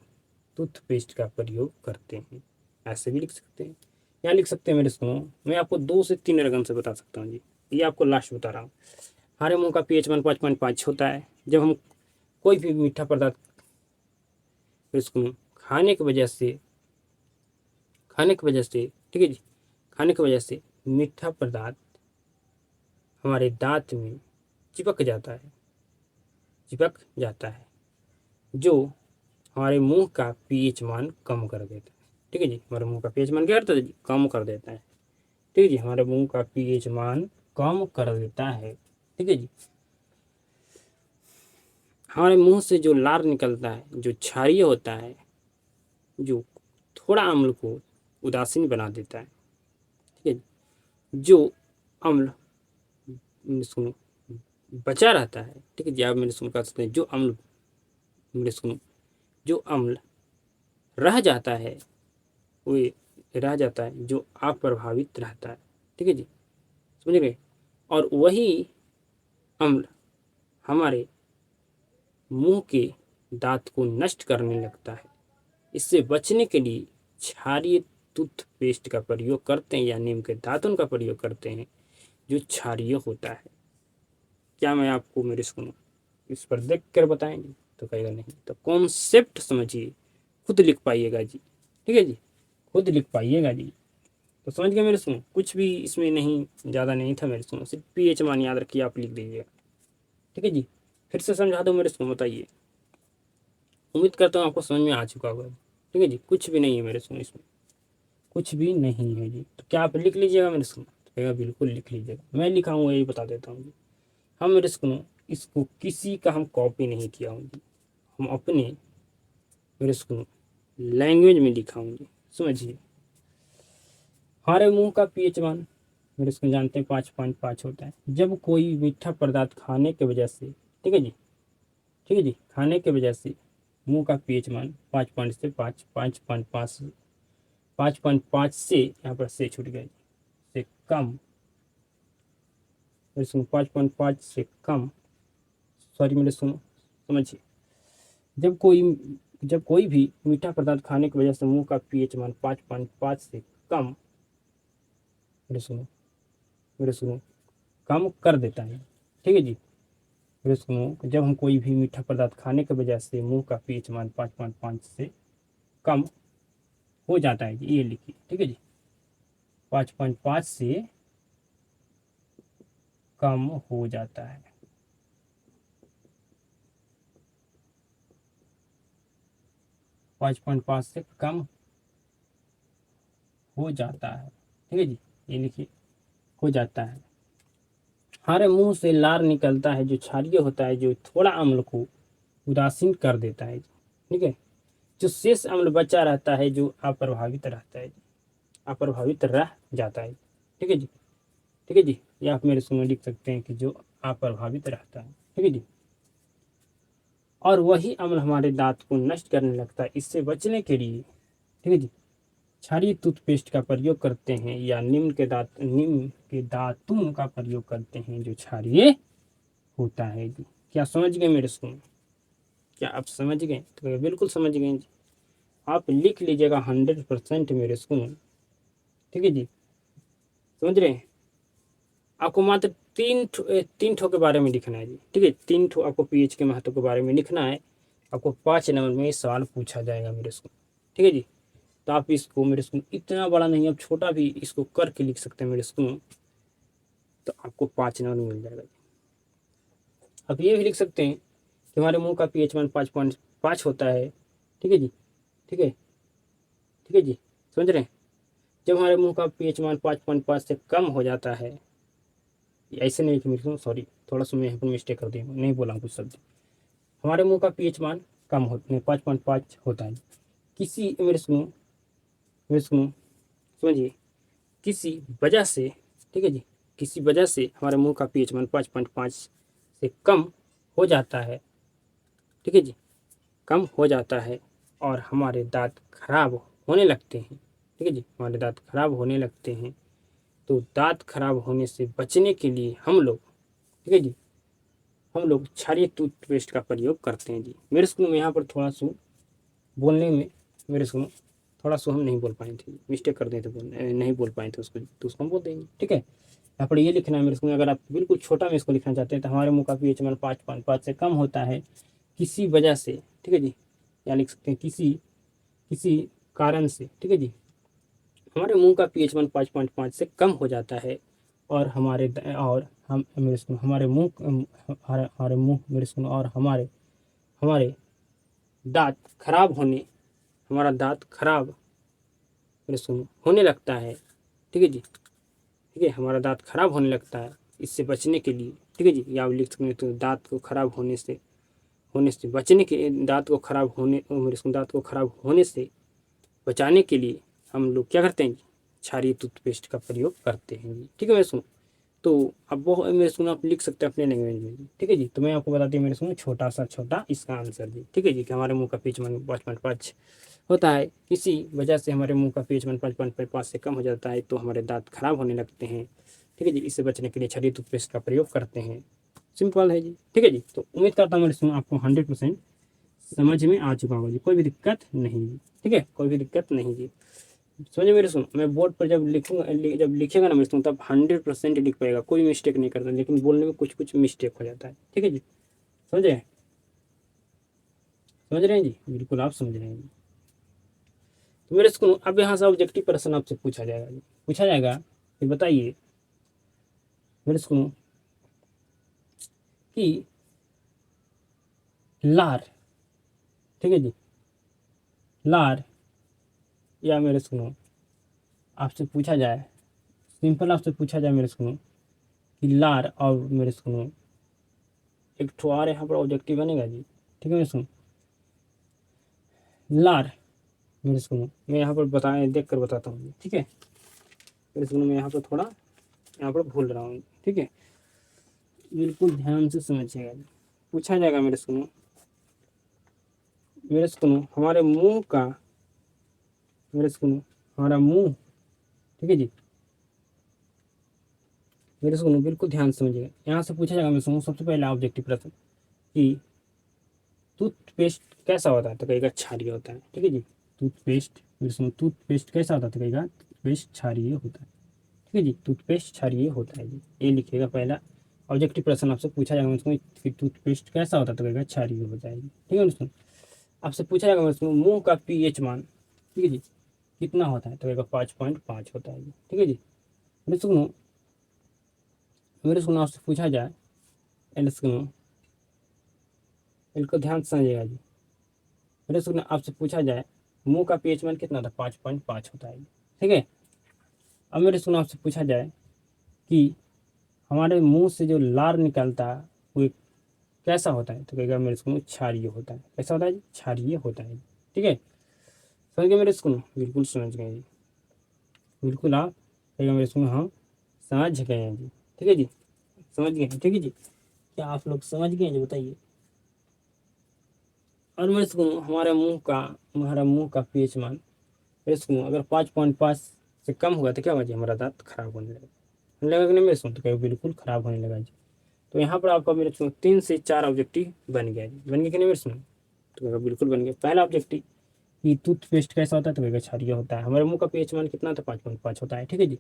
टूथपेस्ट का प्रयोग करते हैं। ऐसे भी लिख सकते हैं, या लिख सकते हैं मेरे सुनो, मैं आपको 2 से 3 रकम से बता सकता हूँ जी। ये आपको लास्ट बता रहा हूँ। हमारे मुंह का पीएच मान 5.5 होता है जब हम कोई भी मीठा पदार्थ इसको खाने की वजह से, ठीक है जी, खाने की वजह से मीठा पदार्थ हमारे दांत में चिपक जाता है, चिपक जाता है, जो हमारे मुंह का पीएच मान कम कर देता है, ठीक है जी। हमारे मुंह का पीएच मान क्या करता है जी? कम कर देता है, ठीक है जी। हमारे मुंह का पीएच मान कम कर देता है, ठीक है जी। हमारे मुंह से जो लार निकलता है, जो क्षारीय होता है, जो थोड़ा अम्ल को उदासीन बना देता है, ठीक है जी। जो अम्ल सुनो बचा रहता है, ठीक है जी, आप मेरे सुन कर सकते हैं, जो अम्ल मेरे सुनो, जो अम्ल रह जाता है वो रह जाता है, जो अप्रभावित रहता है, ठीक है जी, समझ गए। और वही अम्ल हमारे मुंह के दांत को नष्ट करने लगता है। इससे बचने के लिए क्षारीय टूथपेस्ट का प्रयोग करते हैं या नीम के दातुन का प्रयोग करते हैं जो क्षारीय होता है। क्या मैं आपको मेरे सुनो इस पर देख कर बताएंगे तो कहेगा नहीं, तो कॉन्सेप्ट समझिए, खुद लिख पाइएगा जी, ठीक है जी, खुद लिख पाइएगा जी। तो समझ गए मेरे सुनो, कुछ भी इसमें नहीं, ज़्यादा नहीं था मेरे सुनो, सिर्फ पीएच मान याद रखिए, आप लिख दीजिएगा, ठीक है जी। फिर से समझा दो मेरे सुनो, बताइए। उम्मीद करता हूँ आपको समझ में आ चुका होगा, ठीक है जी। कुछ भी नहीं है मेरे सुनो, इसमें कुछ भी नहीं है जी। तो क्या आप लिख लीजिएगा मेरे सुनो? तो कहेगा बिल्कुल लिख लीजिएगा। मैं लिखा हूँ यही बता देता हूँ जी। हम मेरे सुनो इसको किसी का हम कॉपी नहीं किया हूँ जी, हम अपने मेरे सुनो लैंग्वेज में लिखा हूँ जी, समझिए। हमारे मुंह का पीएच मान मेरे इसको जानते हैं 5.5 होता है जब कोई मीठा पदार्थ खाने की वजह से, ठीक है जी, ठीक है जी, खाने की वजह से मुंह का पीएच मान 5.5 से यहाँ पर से छूट गया से कम, मेरे सुनो 5.5 से कम, सॉरी मेरे सुनो, समझिए। जब कोई भी मीठा पदार्थ खाने की वजह से मुंह का पीएच मान 5.5 से कम, मेरे सुनो, मेरे सुनो, कम कर देता है, ठीक है जी। फिर सुनो, जब हम कोई भी मीठा पदार्थ खाने की वजह से मुंह का पीएच मान 5.5 से कम हो जाता है जी, ये लिखिए, ठीक है जी। 5.5 से कम हो जाता है, 5.5 से कम हो जाता है, ठीक है जी, ये लिखिए, हो जाता है। हमारे मुंह से लार निकलता है जो क्षारीय होता है, जो थोड़ा अम्ल को उदासीन कर देता है, ठीक है। जो शेष अम्ल बचा रहता है जो अप्रभावित रहता है, अप्रभावित रह जाता है, ठीक है जी, ठीक है जी। या आप मेरे सुनो लिख सकते हैं कि जो अप्रभावित रहता है, ठीक है जी। और वही अम्ल हमारे दांत को नष्ट करने लगता है। इससे बचने के लिए, ठीक है जी, क्षारीय टूथपेस्ट का प्रयोग करते हैं या नीम के दातुन का प्रयोग करते हैं जो क्षारीय होता है जी। क्या समझ गए मेरे सुनो? क्या आप समझ गए? तो बिल्कुल समझ गए जी। आप लिख लीजिएगा 100% मेरे सुनो, ठीक है जी, समझ रहे हैं। आपको मात्र तीन ठो के बारे में लिखना है जी, ठीक है। 3 ठो आपको पीएच के महत्व के बारे में लिखना है। आपको 5 नंबर में सवाल पूछा जाएगा मेरे को, ठीक है जी। तो आप इसको मेरे को इतना बड़ा नहीं, अब छोटा भी इसको करके लिख सकते हैं मेरे को, तो आपको 5 नंबर मिल जाएगा। आप ये भी लिख सकते हैं कि हमारे मुंह का पीएच मान 5 होता है, ठीक है जी, ठीक है, ठीक है जी, समझ रहे हैं। जब हमारे मुंह का पीएच मान 5.5 से कम हो जाता है, ऐसे नहीं कि मेरे सॉरी, थोड़ा सा मैं यहाँ पर मिस्टेक कर दी, नहीं बोला कुछ शब्द। हमारे मुंह का पीएच मान कम होता 5.5 होता है, किसी मेरे सुनो समझिए, किसी वजह से, ठीक है जी, किसी वजह से हमारे मुंह का पीएच मान 5.5 से कम हो जाता है, ठीक है जी, कम हो जाता है और हमारे दांत खराब होने लगते हैं, ठीक है जी, हमारे दांत खराब होने लगते हैं। तो दांत खराब होने से बचने के लिए हम लोग, ठीक है जी, हम लोग क्षारीय टूथपेस्ट का प्रयोग करते हैं जी। मेरे स्कूल में यहाँ पर थोड़ा सा बोलने में, मेरे स्कूल में थोड़ा सा हम नहीं बोल पाए थे, मिस्टेक कर दिए थे, नहीं बोल पाए थे उसको, तो उसको हम बोल देंगे, ठीक है। यहाँ पर ये लिखना है मेरे स्कूल में, अगर आप बिल्कुल छोटा में इसको लिखना चाहते हैं तो हमारे मुंह का पीएच मान 5.5 से कम होता है किसी वजह से, ठीक है जी, या लिख सकते हैं किसी किसी कारण से, ठीक है जी, हमारे मुंह का पीएच मान 5.5 से कम हो जाता है और और हम मेरे सुनो हमारे मुंह मेरे सुनो और हमारे दांत खराब होने हमारा दांत खराब मेरे सुनो होने लगता है, ठीक है जी, ठीक है, हमारा दांत खराब होने लगता है। इससे बचने के लिए, ठीक है जी, या आप लिख सकते हैं तो दांत को खराब होने से बचने के दांत को खराब होने मेरे सुनो दांत को खराब होने से बचाने के लिए हम लोग क्या करते हैं जी, क्षारीय टूथपेस्ट का प्रयोग करते हैं जी, ठीक है मेरे सुनो। तो अब वो मेरे सुनो आप लिख सकते हैं अपने लैंग्वेज में जी, ठीक है जी। तो मैं आपको बताती हूँ मेरे सुनो छोटा इसका आंसर जी, ठीक है जी, कि हमारे मुंह का पीएच मान 5.5 होता है, किसी वजह से हमारे मुंह का पीएच मान 5.5 से कम हो जाता है तो हमारे दांत खराब होने लगते हैं, ठीक है जी, इससे बचने के लिए क्षारीय टूथपेस्ट का प्रयोग करते हैं। सिंपल है जी, ठीक है जी। तो उम्मीद करता हूँ मेरे सुनो आपको 100% समझ में आ चुका होगा जी, कोई भी दिक्कत नहीं जी, ठीक है, कोई भी दिक्कत नहीं जी। समझे मेरे सुनो, मैं बोर्ड पर जब लिखूंगा जब लिखेगा ना मेरे सुनो तब 100% लिख पाएगा, कोई मिस्टेक नहीं करता, लेकिन बोलने में कुछ कुछ मिस्टेक हो जाता है, ठीक है जी, समझे, समझ रहे हैं जी, बिल्कुल आप समझ रहे हैं जी। तो मेरे सुनो अब यहाँ से ऑब्जेक्टिव प्रश्न आपसे पूछा जाएगा जी, पूछा जाएगा कि बताइए मेरे सुनो कि लार, ठीक है जी, लार, या मेरे सुनो आपसे पूछा जाए, सिंपल आपसे पूछा जाए मेरे सुनो कि लार, और मेरे सुनो एक ठो और यहाँ पर ऑब्जेक्टिव बनेगा जी, ठीक है मेरे सुनो, लार, मेरे सुनो मैं यहाँ पर बताएं देख कर बताता हूँ, ठीक है मेरे सुनो, मैं यहाँ पर थोड़ा यहाँ पर भूल रहा हूँ, ठीक है, बिल्कुल ध्यान से समझिएगा जी। पूछा जाएगा मेरे सुनो हमारे मुंह का, मेरे सुनो हमारा मुंह, ठीक है जी, मेरे सुनो बिल्कुल ध्यान से समझिएगा। यहाँ से पूछा जाएगा मेरे सुनो सबसे पहला ऑब्जेक्टिव प्रश्न कि टूथपेस्ट कैसा होता है, तो कहेगा क्षारीय होता है, ठीक है जी। टूथपेस्ट मेरे सुनो टूथपेस्ट कैसा होता है, तो कहेगा टूथपेस्ट क्षारीय होता है, ठीक है जी, टूथपेस्ट क्षारीय होता है जी, ये लिखिएगा। पहला ऑब्जेक्टिव प्रश्न आपसे पूछा जाएगा उसमें कि टूथपेस्ट कैसा होता है, तो कहेगा क्षारीय हो जाएगी, ठीक है दोस्तों। आपसे पूछा जाएगा उसमें मुंह का पीएच मान, ठीक है जी, कितना होता है, तो कहेगा 5.5 होता है जी, ठीक है जी। मेरे सुनो आपसे पूछा जाए, एल सुनो इनको ध्यान से समझिएगा जी। मेरे सुनो आपसे पूछा जाए मुंह का पीएच मान कितना था, 5.5 होता है जी, ठीक है। अब मेरे सुनो आपसे पूछा जाए कि हमारे मुंह से जो लार निकलता है वो कैसा होता है, तो कहेगा मेरे सुनो क्षारीय होता है, कैसा होता है जी, क्षारीय होता है, ठीक है। समझ गए मेरे सुनो, बिल्कुल समझ गए जी, बिल्कुल आप कहेगा मेरे सुनो हम समझ गए हैं जी, ठीक है जी, समझ गए हैं, ठीक है जी। क्या आप लोग समझ गए हैं जी, बताइए। और मेरे सुनो हमारा मुंह का पीएच मान मेरे सुनो अगर 5.5 से कम हुआ तो क्या होगा जी, हमारा दांत खराब होने लगा कि नहीं मेरे सुनो, तो कहीं बिल्कुल खराब होने लगा जी। तो यहाँ पर आपका मेरे सुनो 3 से 4 ऑब्जेक्टिव बन गया जी, बन गया कि नहीं मेरे सुनो, तो कहेगा बिल्कुल बन गया। पहला ऑब्जेक्टिव कि टूथपेस्ट कैसा होता है, तो कहेगा क्षारीय होता है। हमारे मुंह का पीएच मान कितना था, 5.5 होता है, ठीक है जी।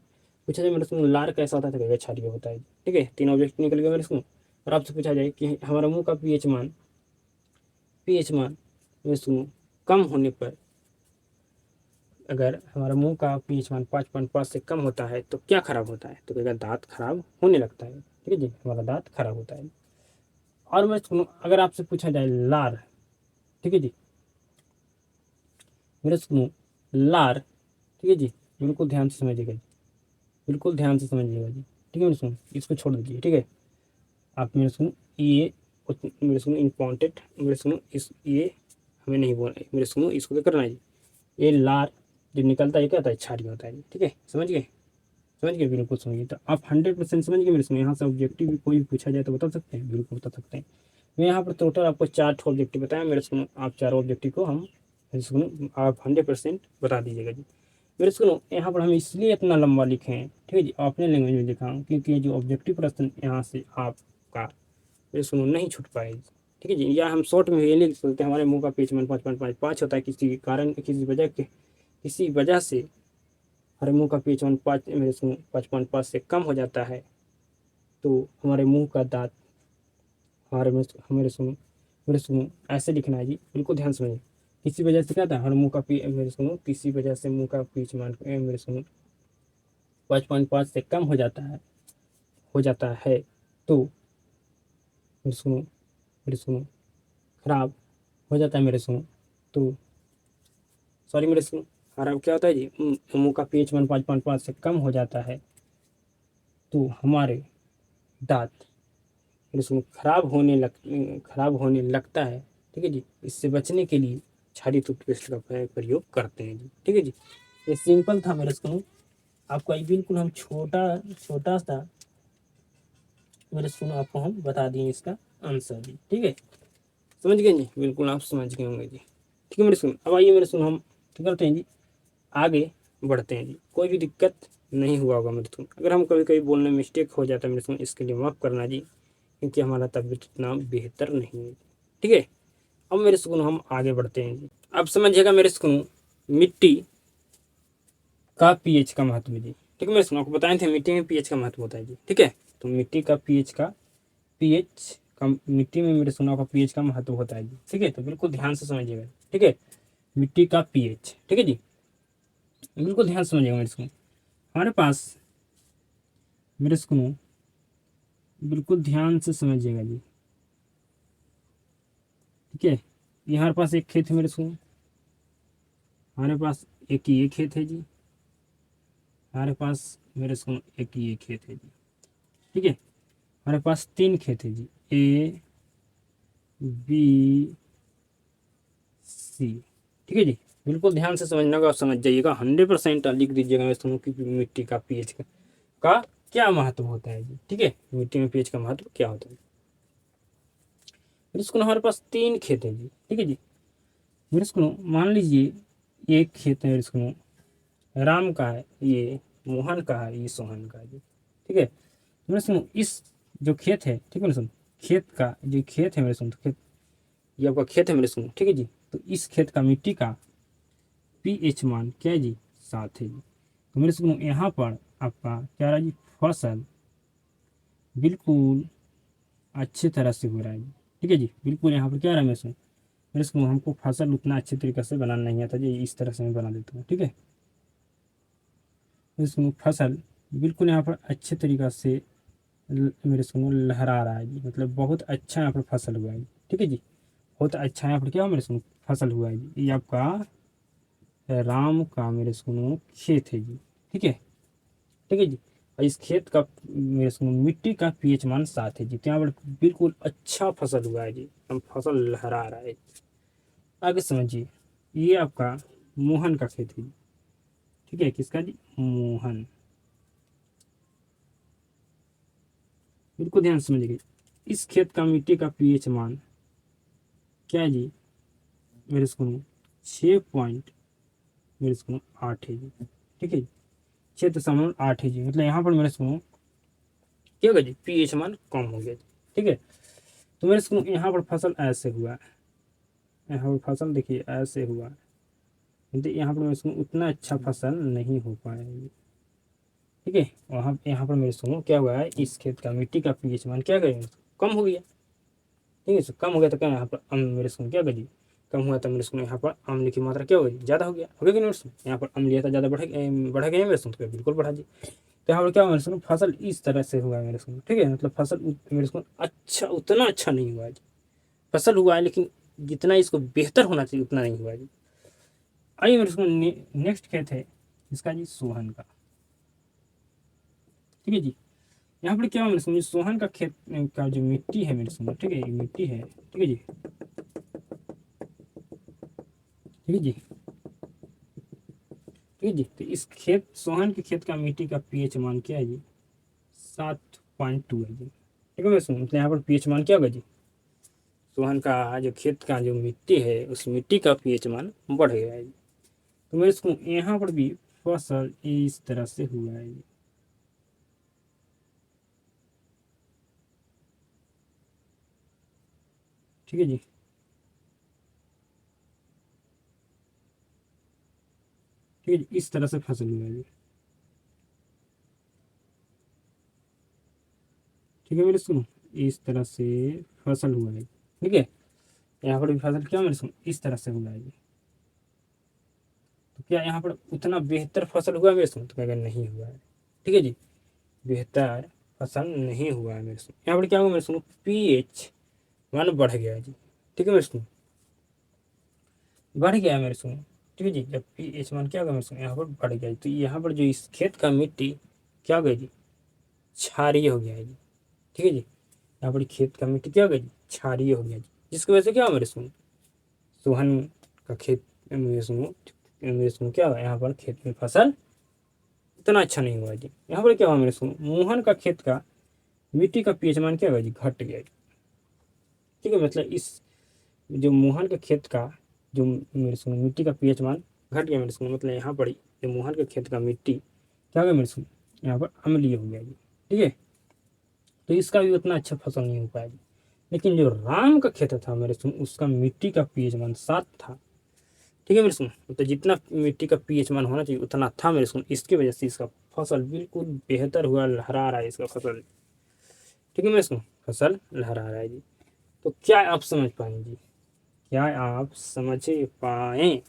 पूछा जाए मेरे सुनो लार कैसा होता है, तो कहेगा क्षारीय होता है, ठीक है, 3 ऑब्जेक्टिव निकल गया मेरे सुनो। और आपसे पूछा जाए कि हमारा मुंह का पीएच मान मेरे सुनो कम होने पर, अगर हमारा मुंह का पीएच मान 5.5 से कम होता है तो क्या खराब होता है, तो कहेगा दांत खराब होने लगता है, ठीक है जी, हमारा दांत खराब होता है। और मैं सुनो अगर आपसे पूछा जाए लार, ठीक है जी। मेरे सुनो लार, ठीक है जी, बिल्कुल ध्यान से समझिएगा जी, बिल्कुल ध्यान से समझिएगा जी, ठीक है मेरे सुनो, इसको छोड़ दीजिए, ठीक है। आप मेरे सुनो ये मेरे सुनो इम्पॉर्टेंट, मेरे सुनो इस ये हमें नहीं बोलना है, मेरे सुनो इसको क्या करना है जी, ये लार जो निकलता है क्या होता है, क्षारीय होता है जी, ठीक है, समझ गए, समझ गए, बिल्कुल समझिए। तो आप 100% समझ गए मेरे सुनो। यहाँ से ऑब्जेक्टिव भी कोई भी पूछा जाए तो बता सकते हैं, बिल्कुल बता सकते हैं। मैं यहाँ पर टोटल आपको 4 ऑब्जेक्टिव बताया मेरे सुनो, आप 4 ऑब्जेक्टिव को हम मेरे सुनो आप 100% बता दीजिएगा जी। मेरे सुनो यहाँ पर हम इसलिए इतना लंबा लिखे हैं, ठीक है जी, अपने लैंग्वेज में लिखा हूँ, क्योंकि ये जो ऑब्जेक्टिव प्रश्न यहाँ से आपका मेरे सुनो नहीं छूट पाएगी, ठीक है जी। या हम शॉर्ट में ये लिख सकते हैं, हमारे मुंह का पेज 5.5 होता है, किसी कारण किसी वजह से हमारे मुंह का पेज 1.5 मेरे सुनो 5.5 से कम हो जाता है, तो हमारे मुंह का दांत मेरे सुनो ऐसे लिखना है जी, बिल्कुल ध्यान से समझिए। किसी वजह से क्या था, हर मुंह का पी मेरे सुनो किसी वजह से मुंह का पीच मान मेरे सुनो 5.5 से कम हो जाता है तो मेरे सुनो खराब हो जाता है मेरे सुनो, तो सॉरी मेरे सुनो खराब क्या होता है जी, मुंह का पीएच 5.5 से कम हो जाता है तो हमारे दांत मेरे सुनो खराब होने लगता है, ठीक है जी। इससे बचने के लिए क्षारीय टूथपेस्ट का प्रयोग करते हैं जी, ठीक है जी। ये सिंपल था मेरे सुनो, आपको ये बिल्कुल हम छोटा छोटा सा मेरे सुनो आपको हम बता दिए इसका आंसर जी, ठीक है, समझ गए जी, बिल्कुल आप समझ गए होंगे जी, ठीक है मेरे सुनो। अब आइए मेरे सुनो हम क्या करते हैं जी, आगे बढ़ते हैं जी। कोई भी दिक्कत नहीं हुआ होगा मेरे सुनो, अगर हम कभी कभी बोलने में मिस्टेक हो जाता है मेरे सुनो, इसके लिए माफ़ करना जी, क्योंकि हमारा तबीयत इतना बेहतर नहीं है, ठीक है। अब मेरे सुनो हम आगे बढ़ते हैं जी। अब समझिएगा मेरे सुनो मिट्टी का पीएच का महत्व जी, ठीक है मेरे सुनो, आपको बताए थे मिट्टी में पीएच का महत्व होता है जी, ठीक है। तो मिट्टी में मेरे सुनो का पीएच का महत्व होता है जी, ठीक है। तो बिल्कुल ध्यान से समझिएगा, ठीक है। मिट्टी का पीएच, ठीक है जी, बिल्कुल ध्यान से समझिएगा मेरे सुनो। हमारे पास मेरे सुनो बिल्कुल ध्यान से समझिएगा जी, ठीक है। यहाँ पास एक खेत है मेरे सुनो, हमारे पास एक ये खेत है जी, हमारे पास मेरे सुनो एक ये खेत है जी, ठीक है। हमारे पास 3 खेत है जी, ए बी सी, ठीक है जी। बिल्कुल ध्यान से समझना का समझ जाइएगा, 100% लिख दीजिएगा मैं सुनो कि मिट्टी का पीएच का क्या महत्व होता है जी, ठीक है। मिट्टी में पीएच का महत्व क्या होता है। मेरे सुनो हमारे पास 3 खेत है जी, ठीक है जी। मेरे सुनो मान लीजिए एक खेत है मेरे सुनो राम का है, ये मोहन का है, ये सोहन का है जी, ठीक है। मेरे सुनो इस जो खेत है, ठीक है मेरे सुनो, खेत का जो खेत है मेरे सुनो, तो खेत ये आपका खेत है मेरे सुनो, ठीक है जी। तो इस खेत का मिट्टी का पीएच मान क्या है जी, 7 है जी। तो मेरे सुनो यहाँ पर आपका क्या रहा जी, फसल बिल्कुल अच्छी तरह से हो रहा है जी, ठीक है जी। बिल्कुल यहाँ पर क्या रहा है मेरे सुनो हमको फसल उतना अच्छे तरीके से बनाना नहीं आता जी, इस तरह से मैं बना देता हूँ, ठीक है। मेरे सुनो फसल बिल्कुल यहाँ पर अच्छे तरीक़ा से मेरे सुनो लहरा रहा है जी, मतलब बहुत अच्छा यहाँ पर फसल हुआ है, ठीक है जी। बहुत अच्छा यहाँ पर क्या मेरे सुनो फसल हुआ है जी। ये आपका राम का मेरे सुनो खेत है जी, ठीक है, ठीक है जी। और इस खेत का मेरे सुनो मिट्टी का पीएच मान 7 है जी, तो यहाँ पर बिल्कुल अच्छा फसल हुआ है जी, हम फसल लहरा रहा है। आगे समझिए, ये आपका मोहन का खेत है जी, ठीक है, किसका जी, मोहन, बिल्कुल ध्यान से समझिएगा। इस खेत का मिट्टी का पीएच मान क्या है जी, मेरे सुनो 6 मेरे सुनो 8 है जी, ठीक है। 6.8 है जी, मतलब यहाँ पर मेरे सुनो क्या होगा जी, पीएच मान कम हो गया जी, ठीक है। तो मेरे सुनो यहाँ पर फसल ऐसे हुआ है, यहाँ पर फसल देखिए ऐसे हुआ है, तो यहाँ पर मेरे सुनो उतना अच्छा फसल नहीं हो पाया है, ठीक है। वहाँ यहाँ पर मेरे सुनो क्या हुआ है, इस खेत का मिट्टी का पीएच मान क्या करेंगे, कम हो गया, ठीक है। कम हो गया तो क्या यहाँ पर मेरे सुनो क्या करिए, कम हुआ तो मेरे सुनो यहाँ पर अम्ल की मात्रा क्या होगी, ज़्यादा हो गया, हो गया कि नहीं मेरे सुनो, यहाँ पर अम्लीयता ज़्यादा बढ़ गई है मेरे सुनो, तो बिल्कुल बढ़ा दी। तो यहाँ पर क्या हुआ मेरे सुनो, फसल इस तरह से हुआ है मेरे सुनो, ठीक है। मतलब फसल मेरे सुनो अच्छा उतना अच्छा नहीं हुआ है, फसल हुआ है लेकिन जितना इसको बेहतर होना चाहिए उतना नहीं हुआ जी। आइए मेरे इसको नेक्स्ट खेत है इसका जी सोहन का। ठीक है जी, यहाँ पर क्या मेरे समझ सोहन का खेत का जो मिट्टी है मेरे समझ, ठीक है, ये मिट्टी है, ठीक है जी, ठीक है जी, ठीक है जी। तो इस खेत सोहन के खेत का मिट्टी का पीएच मान क्या है जी? 7.2 है जी। ठीक है मेरे समझ, मतलब यहाँ पर पीएच मान क्या होगा जी? सोहन का जो खेत का जो मिट्टी है उस मिट्टी का पीएच मान बढ़ गया है जी। तो मेरे इसको यहाँ पर भी फसल इस तरह से हुआ है जी। ठीक है जी, ठीक है जी, इस तरह से फसल हुआ है जी। ठीक है मेरे सुनो, इस तरह से फसल हुआ है। ठीक है, यहाँ पर भी फसल क्या मेरे सुनो इस तरह से हुआ है जी। तो क्या यहाँ पर उतना बेहतर फसल हुआ मेरे सुनो? तो कहेगा नहीं हुआ है। ठीक है जी, बेहतर फसल नहीं हुआ है मेरे सुनो। यहाँ पर क्या हुआ मेरे सुनो? पीएच मान बढ़ गया है जी। ठीक है मेरे सुनो, बढ़ गया है मेरे सुनो। ठीक है जी, जब पीएच मान क्या होगा मेरे सुनो? यहाँ पर बढ़ गया है। तो यहाँ पर जो इस खेत का मिट्टी क्या हो गया जी? क्षारीय हो गया है जी। ठीक है जी, यहाँ पर खेत का मिट्टी क्या हो गया जी? क्षारीय हो गया जी, जिसकी वजह से क्या हो मेरे सुनो? सोहन का खेत मेरे सुनो क्या हुआ? यहाँ पर खेत में फसल इतना अच्छा नहीं हुआ जी। यहाँ पर क्या हुआ मेरे सुनो? मोहन का खेत का मिट्टी का पीएच मान क्या हुआ जी? घट गया जी। ठीक है, मतलब इस जो मोहन के खेत का जो मेरे सुनो मिट्टी का पीएच मान घट गया मेरे सुनो, मतलब यहाँ पर जो मोहन के खेत का मिट्टी क्या हो गया मेरे सुनो? यहाँ पर अम्लीय हो गया जी। ठीक है, तो इसका भी उतना अच्छा फसल नहीं हो पाया जी। लेकिन जो राम का खेत था मेरे सुनो उसका मिट्टी का पीएच मान 7 था। ठीक है मेरे सुनो, तो जितना मिट्टी का पीएच मान होना चाहिए उतना था मेरे सुनो, इसकी वजह से इसका फसल बिल्कुल बेहतर हुआ, लहरा रहा है इसका फसल। ठीक है मेरे सुनो, फसल लहरा रहा है जी। तो क्या आप समझ पाए जी? क्या आप समझ पाए?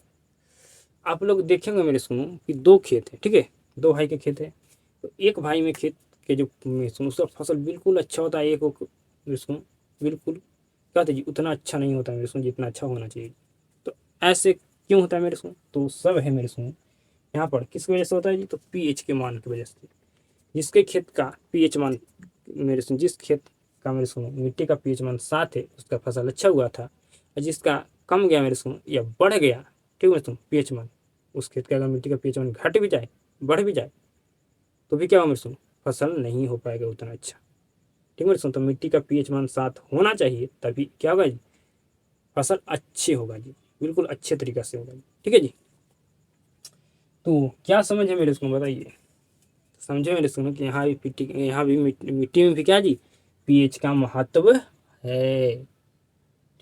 आप लोग देखेंगे मेरे सुनो कि दो खेत है, ठीक है, दो भाई के खेत है। तो एक भाई में खेत के जो मेरे सुनो उसका फसल बिल्कुल अच्छा होता है, एक मेरे सुनो बिल्कुल क्या होता है जी उतना अच्छा नहीं होता मेरे सुनो जितना अच्छा होना चाहिए। तो ऐसे क्यों होता है मेरे सुनो? तो सब है मेरे सुनो यहाँ पर किसकी वजह से होता है जी? तो पीएच के मान की वजह से। जिसके खेत का पीएच मान मेरे सुनो, जिस खेत का मेरे सुनो मिट्टी का पीएच मान 7 है उसका फसल अच्छा हुआ था, और जिसका कम गया मेरे सुनो या बढ़ गया, ठीक है सुनो पीएच मान, उस खेत का अगर मिट्टी का पीएच मान घट भी जाए बढ़ भी जाए तो भी क्या हो मेरे सुनो? फसल नहीं हो पाएगा उतना अच्छा। ठीक है मेरे सुनो, तो मिट्टी का पीएच मान 7 होना चाहिए तभी क्या होगा जी? फसल अच्छी होगा जी, बिल्कुल अच्छे तरीके से होगा जी। ठीक है जी, तो क्या समझ है मेरे इसको बताइए? समझे मेरे सुनो कि यहाँ भी मिट्टी, यहाँ भी मिट्टी में भी क्या जी? पीएच का महत्व है।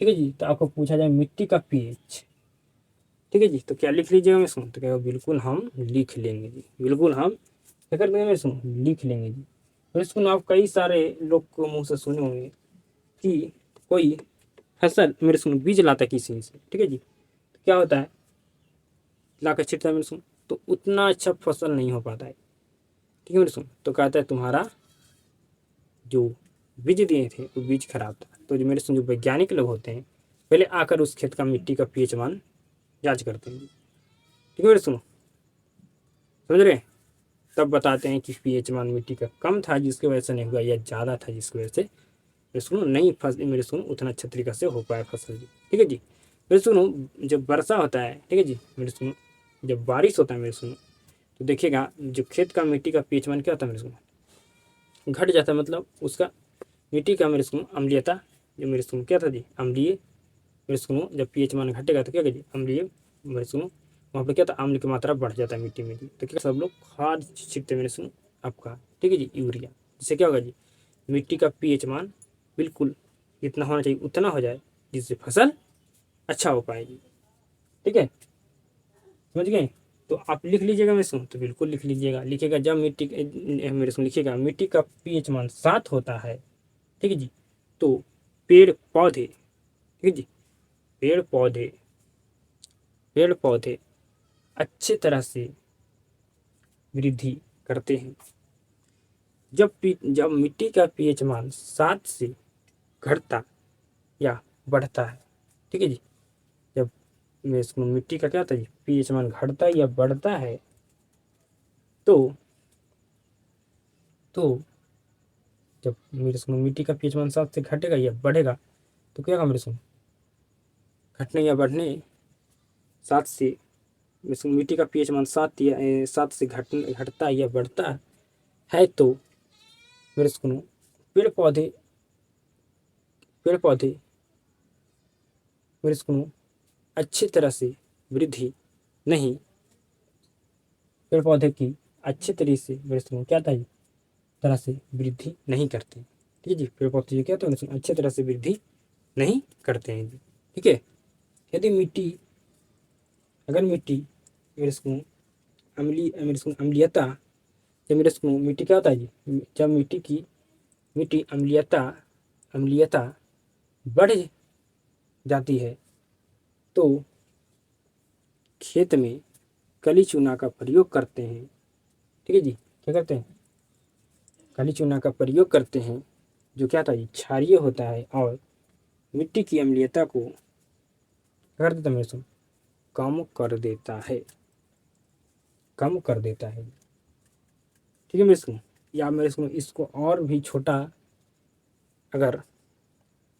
ठीक है जी, तो आपको पूछा जाए मिट्टी का पीएच, ठीक है जी, तो क्या लिख लीजिएगा मेरे सुनो? तो क्या बिल्कुल हम लिख लेंगे जी, बिल्कुल हम क्या कर देंगे मेरे सुनो? लिख लेंगे जी। तो इसको आप कई सारे लोग को मुंह से सुने होंगे कि कोई फसल मेरे सुनो बीज लाता है किसी से, ठीक है जी, तो क्या होता है? लाकर छिड़ता है मेरे सुनो, तो उतना अच्छा फसल नहीं हो पाता है। ठीक है मेरे सुनो, तो कहता है तुम्हारा जो बीज दिए थे वो बीज खराब था। तो जो मेरे सुनो जो वैज्ञानिक लोग होते हैं पहले आकर उस खेत का मिट्टी का पीएच मान जांच करते हैं। ठीक है मेरे सुनो, समझ रहे हैं? तब बताते हैं कि पीएच मान मिट्टी का कम था जिसकी वजह से नहीं हुआ, या ज़्यादा था जिसकी वजह से मेरे सुनो नहीं फसल मेरे सुनो उतना अच्छा तरीका से हो पाया फसल जी। ठीक है जी, मेरे सुनो जब वर्षा होता है, ठीक है जी मेरे सुनो, जब बारिश होता है मेरे सुनो, तो देखिएगा जो खेत का मिट्टी का पीएच मान क्या होता है मेरे सुनो? घट जाता है, मतलब उसका मिट्टी का मेरे सुनो अम्लीयता जो मेरे सुनो क्या था जी? अम्लीय। मेरे सुनो जब पीएच मान घटेगा तो क्या जी? अम्लीय मेरे सुनो वहाँ पे क्या था? अम्ल की मात्रा बढ़ जाता है मिट्टी में जी। तो क्या सब लोग खाद छिड़कते मेरे सुनो आपका, ठीक है जी, यूरिया, जिससे क्या होगा जी? मिट्टी का पीएच मान बिल्कुल जितना होना चाहिए उतना हो जाए, जिससे फसल अच्छा हो पाएगी। ठीक है, समझ गए? तो आप लिख लीजिएगा मेरे सुनो, तो बिल्कुल लिख लीजिएगा, लिखिएगा जब मिट्टी मेरे सुनो लिखिएगा मिट्टी का पीएच मान 7 होता है, ठीक है जी, तो पेड़ पौधे, ठीक है जी, पेड़ पौधे पेड़ पौधे अच्छे तरह से वृद्धि करते हैं। जब मिट्टी का पीएच मान 7 से घटता या बढ़ता है ठीक है जी। जब मेरे स्कूल मिट्टी का क्या होता है जी, पीएच मान घटता है या बढ़ता है तो जब मेरे स्कूल मिट्टी का पीएच मान 7 से घटेगा या बढ़ेगा तो क्या होगा मेरे स्कूल, घटने या बढ़ने 7 से इसमें मिट्टी का पीएच मान 7 से घटता या बढ़ता है तो मेरे सुनो पेड़ पौधे पेड़ पौधे मेरे सुनो अच्छी तरह से वृद्धि नहीं, पेड़ पौधे की अच्छी तरह से मेरे सुनो क्या था, तरह से वृद्धि नहीं करते। ठीक है जी, पेड़ पौधे जो क्या होते हैं अच्छी तरह से वृद्धि नहीं करते हैं जी। ठीक है, यदि मिट्टी अगर मिट्टी मेरे सुनो मेरे सुनो अम्लीयता, जब मेरे सुनो मिट्टी क्या होता है जी, जब मिट्टी अम्लीयता बढ़ जाती है तो खेत में कली चूना का प्रयोग करते हैं। ठीक है जी, क्या करते हैं, कली चूना का प्रयोग करते हैं जो क्या था जी, क्षारीय होता है और मिट्टी की अम्लीयता को क्या कर देता है मेरे सुन, कम कर देता है, कम कर देता है। ठीक है मेरे सुन, या मेरे सुन इसको और भी छोटा अगर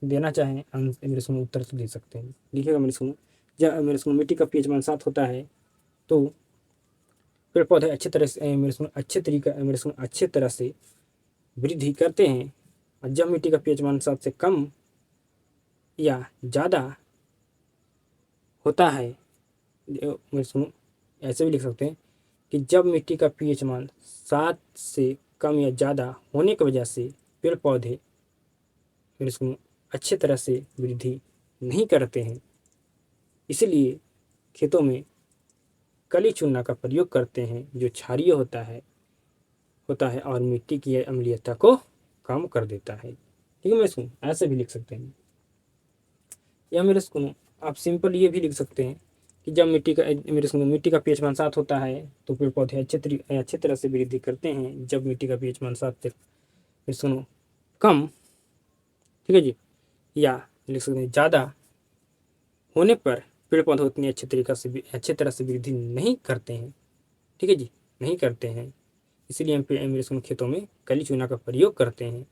देना चाहें मेरे सुन उत्तर तो दे सकते हैं। लिखिएगा मेरे सुन, जब मेरे सुन मिट्टी का पीएच मान 7 होता है तो पेड़ पौधे अच्छी तरह से मेरे सुन अच्छे तरह से वृद्धि करते हैं। और जब मिट्टी का पीएच मान 7 से कम या ज़्यादा होता है, मेरे सुनो ऐसे भी लिख सकते हैं कि जब मिट्टी का पीएच मान 7 से कम या ज़्यादा होने की वजह से पेड़ पौधे मेरे सुनो अच्छे तरह से वृद्धि नहीं करते हैं, इसलिए खेतों में कली चूना का प्रयोग करते हैं जो क्षारीय होता है और मिट्टी की अम्लीयता को कम कर देता है। ठीक है, मैं सुन ऐसे भी लिख सकते हैं। या मेरे सुनो आप सिंपल ये भी लिख सकते हैं कि जब मिट्टी का पीएच मान 7 होता है तो पेड़ पौधे अच्छे तरह से वृद्धि करते हैं। जब मिट्टी का पीएच मान 7 से फिर सुनो कम, ठीक है जी, या लिख सकते हैं ज़्यादा होने पर पेड़ पौधे उतनी अच्छे तरह से वृद्धि नहीं करते हैं। ठीक है जी, नहीं करते हैं, इसीलिए हम मेरे सुनो खेतों में कली चूना का प्रयोग करते हैं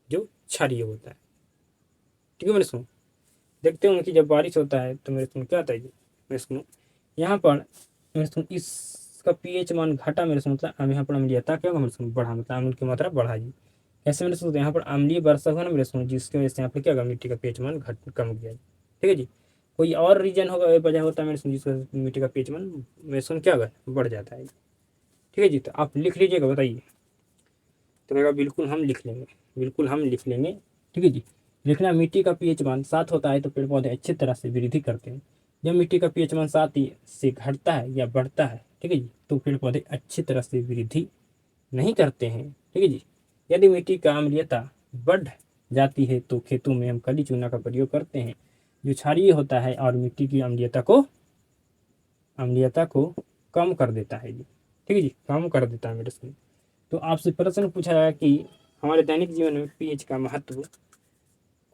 जो क्षारीय होता है। ठीक है मेरे सुनो, देखते होंगे कि जब बारिश होता है तो मेरे सुनो क्या आता है जी, मेरे सुनो यहाँ पर मेरे सुनो इसका पीएच मान घटा, मेरे सुनो मतलब हम यहाँ पर अम्लीयता क्या होगा मेरे सुनो बढ़ा, मतलब अम्ल की मात्रा बढ़ा जी। ऐसे मेरे सुनो यहाँ पर अम्लीय वर्षा हुआ ना मेरे सुनो, जिसकी वजह से यहाँ पर क्या होगा मिट्टी का पीएच मान कम गया। ठीक है जी, कोई और रीजन होगा वजह होता है मेरे सुनो जिसका मिट्टी का पीएच मान मेरे सुनो क्या होगा बढ़ जाता है। ठीक है जी, तो आप लिख लीजिएगा, बताइए। तो कहेगा बिल्कुल हम लिख लेंगे, बिल्कुल हम लिख लेंगे। ठीक है जी, लिखना मिट्टी का पीएच मान 7 होता है तो पेड़ पौधे अच्छी तरह से वृद्धि करते हैं। जब मिट्टी का पीएच मान 7 से घटता है या बढ़ता है, ठीक है जी, तो पेड़ पौधे अच्छी तरह से वृद्धि नहीं करते हैं। ठीक है जी, यदि मिट्टी का अम्लीयता बढ़ जाती है तो खेतों में हम कली चूना का प्रयोग करते हैं जो क्षारीय होता है और मिट्टी की अम्लीयता को कम कर देता है जी। ठीक है जी, कम कर देता है मेरे से। तो आपसे प्रश्न पूछा गया कि हमारे दैनिक जीवन में पीएच का महत्व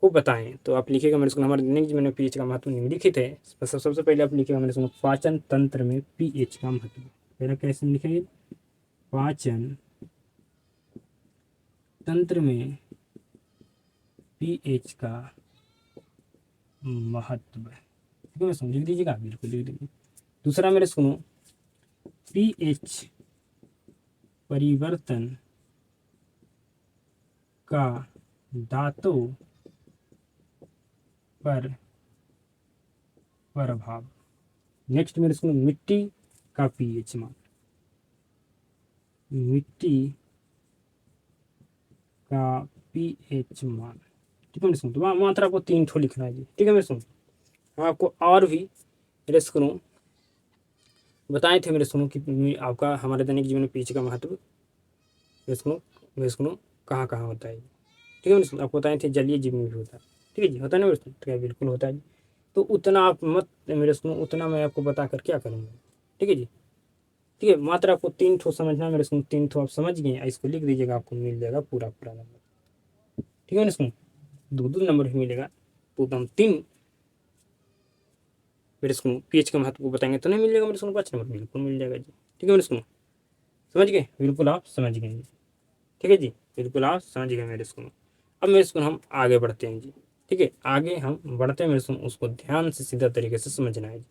को बताएं, तो आप लिखिएगा मेरे को हमारे दैनिक जीवन में पीएच का महत्व निम्नलिखित है। सबसे पहले आप लिखिएगा मेरे को पाचन तंत्र में पीएच का महत्व। पहले कैसे लिखेंगे, पाचन तंत्र में पीएच का महत्व। ठीक है, मैं लिख दीजिएगा, बिल्कुल लिख दीजिए। दूसरा मेरे सुनो, पीएच परिवर्तन का दांतों पर प्रभाव। नेक्स्ट मेरे सुनो, मिट्टी का पीएच मान, मिट्टी का पीएच मान। ठीक है मेरे सुनो, तो मात्रा को 3 ठो लिखना है जी। ठीक है मेरे सुनो, हम आपको और भी मेरे सुनो बताए थे मेरे सुनो कि आपका हमारे दैनिक जीवन में पीएच का महत्व मेरे सुनो कहाँ कहाँ होता है। ठीक है मेरे सुनो, आपको बताए थे जलीय जीव में भी होता है। ठीक है जी, होता है ना मेरे सुनो, ठीक है बिल्कुल होता है जी। तो उतना आप मत मेरे सुनो, उतना मैं आपको बता कर क्या करूँगा। ठीक है जी, ठीक है, मात्र आपको 3 ठो समझना मेरे सुनो, 3 ठो आप समझ गए, इसको लिख दीजिएगा, आपको मिल जाएगा पूरा पूरा नंबर। ठीक है मेरे सुनो, 2 2 नंबर भी मिलेगा, तो हम 3 मेरे स्कूल पीएच के महत्व को बताएंगे तो नहीं मिल जाएगा मेरे स्कूल 5 नंबर, बिल्कुल मिल जाएगा जी। ठीक है मेरे स्कूल, समझ गए, बिल्कुल आप समझ गए जी। ठीक है जी, बिल्कुल आप समझ गए मेरे स्कूल। अब मेरे स्कूल हम आगे बढ़ते हैं जी। ठीक है, आगे हम बढ़ते हैं मेरे स्कूल, उसको ध्यान से सीधा तरीके से समझना है जी।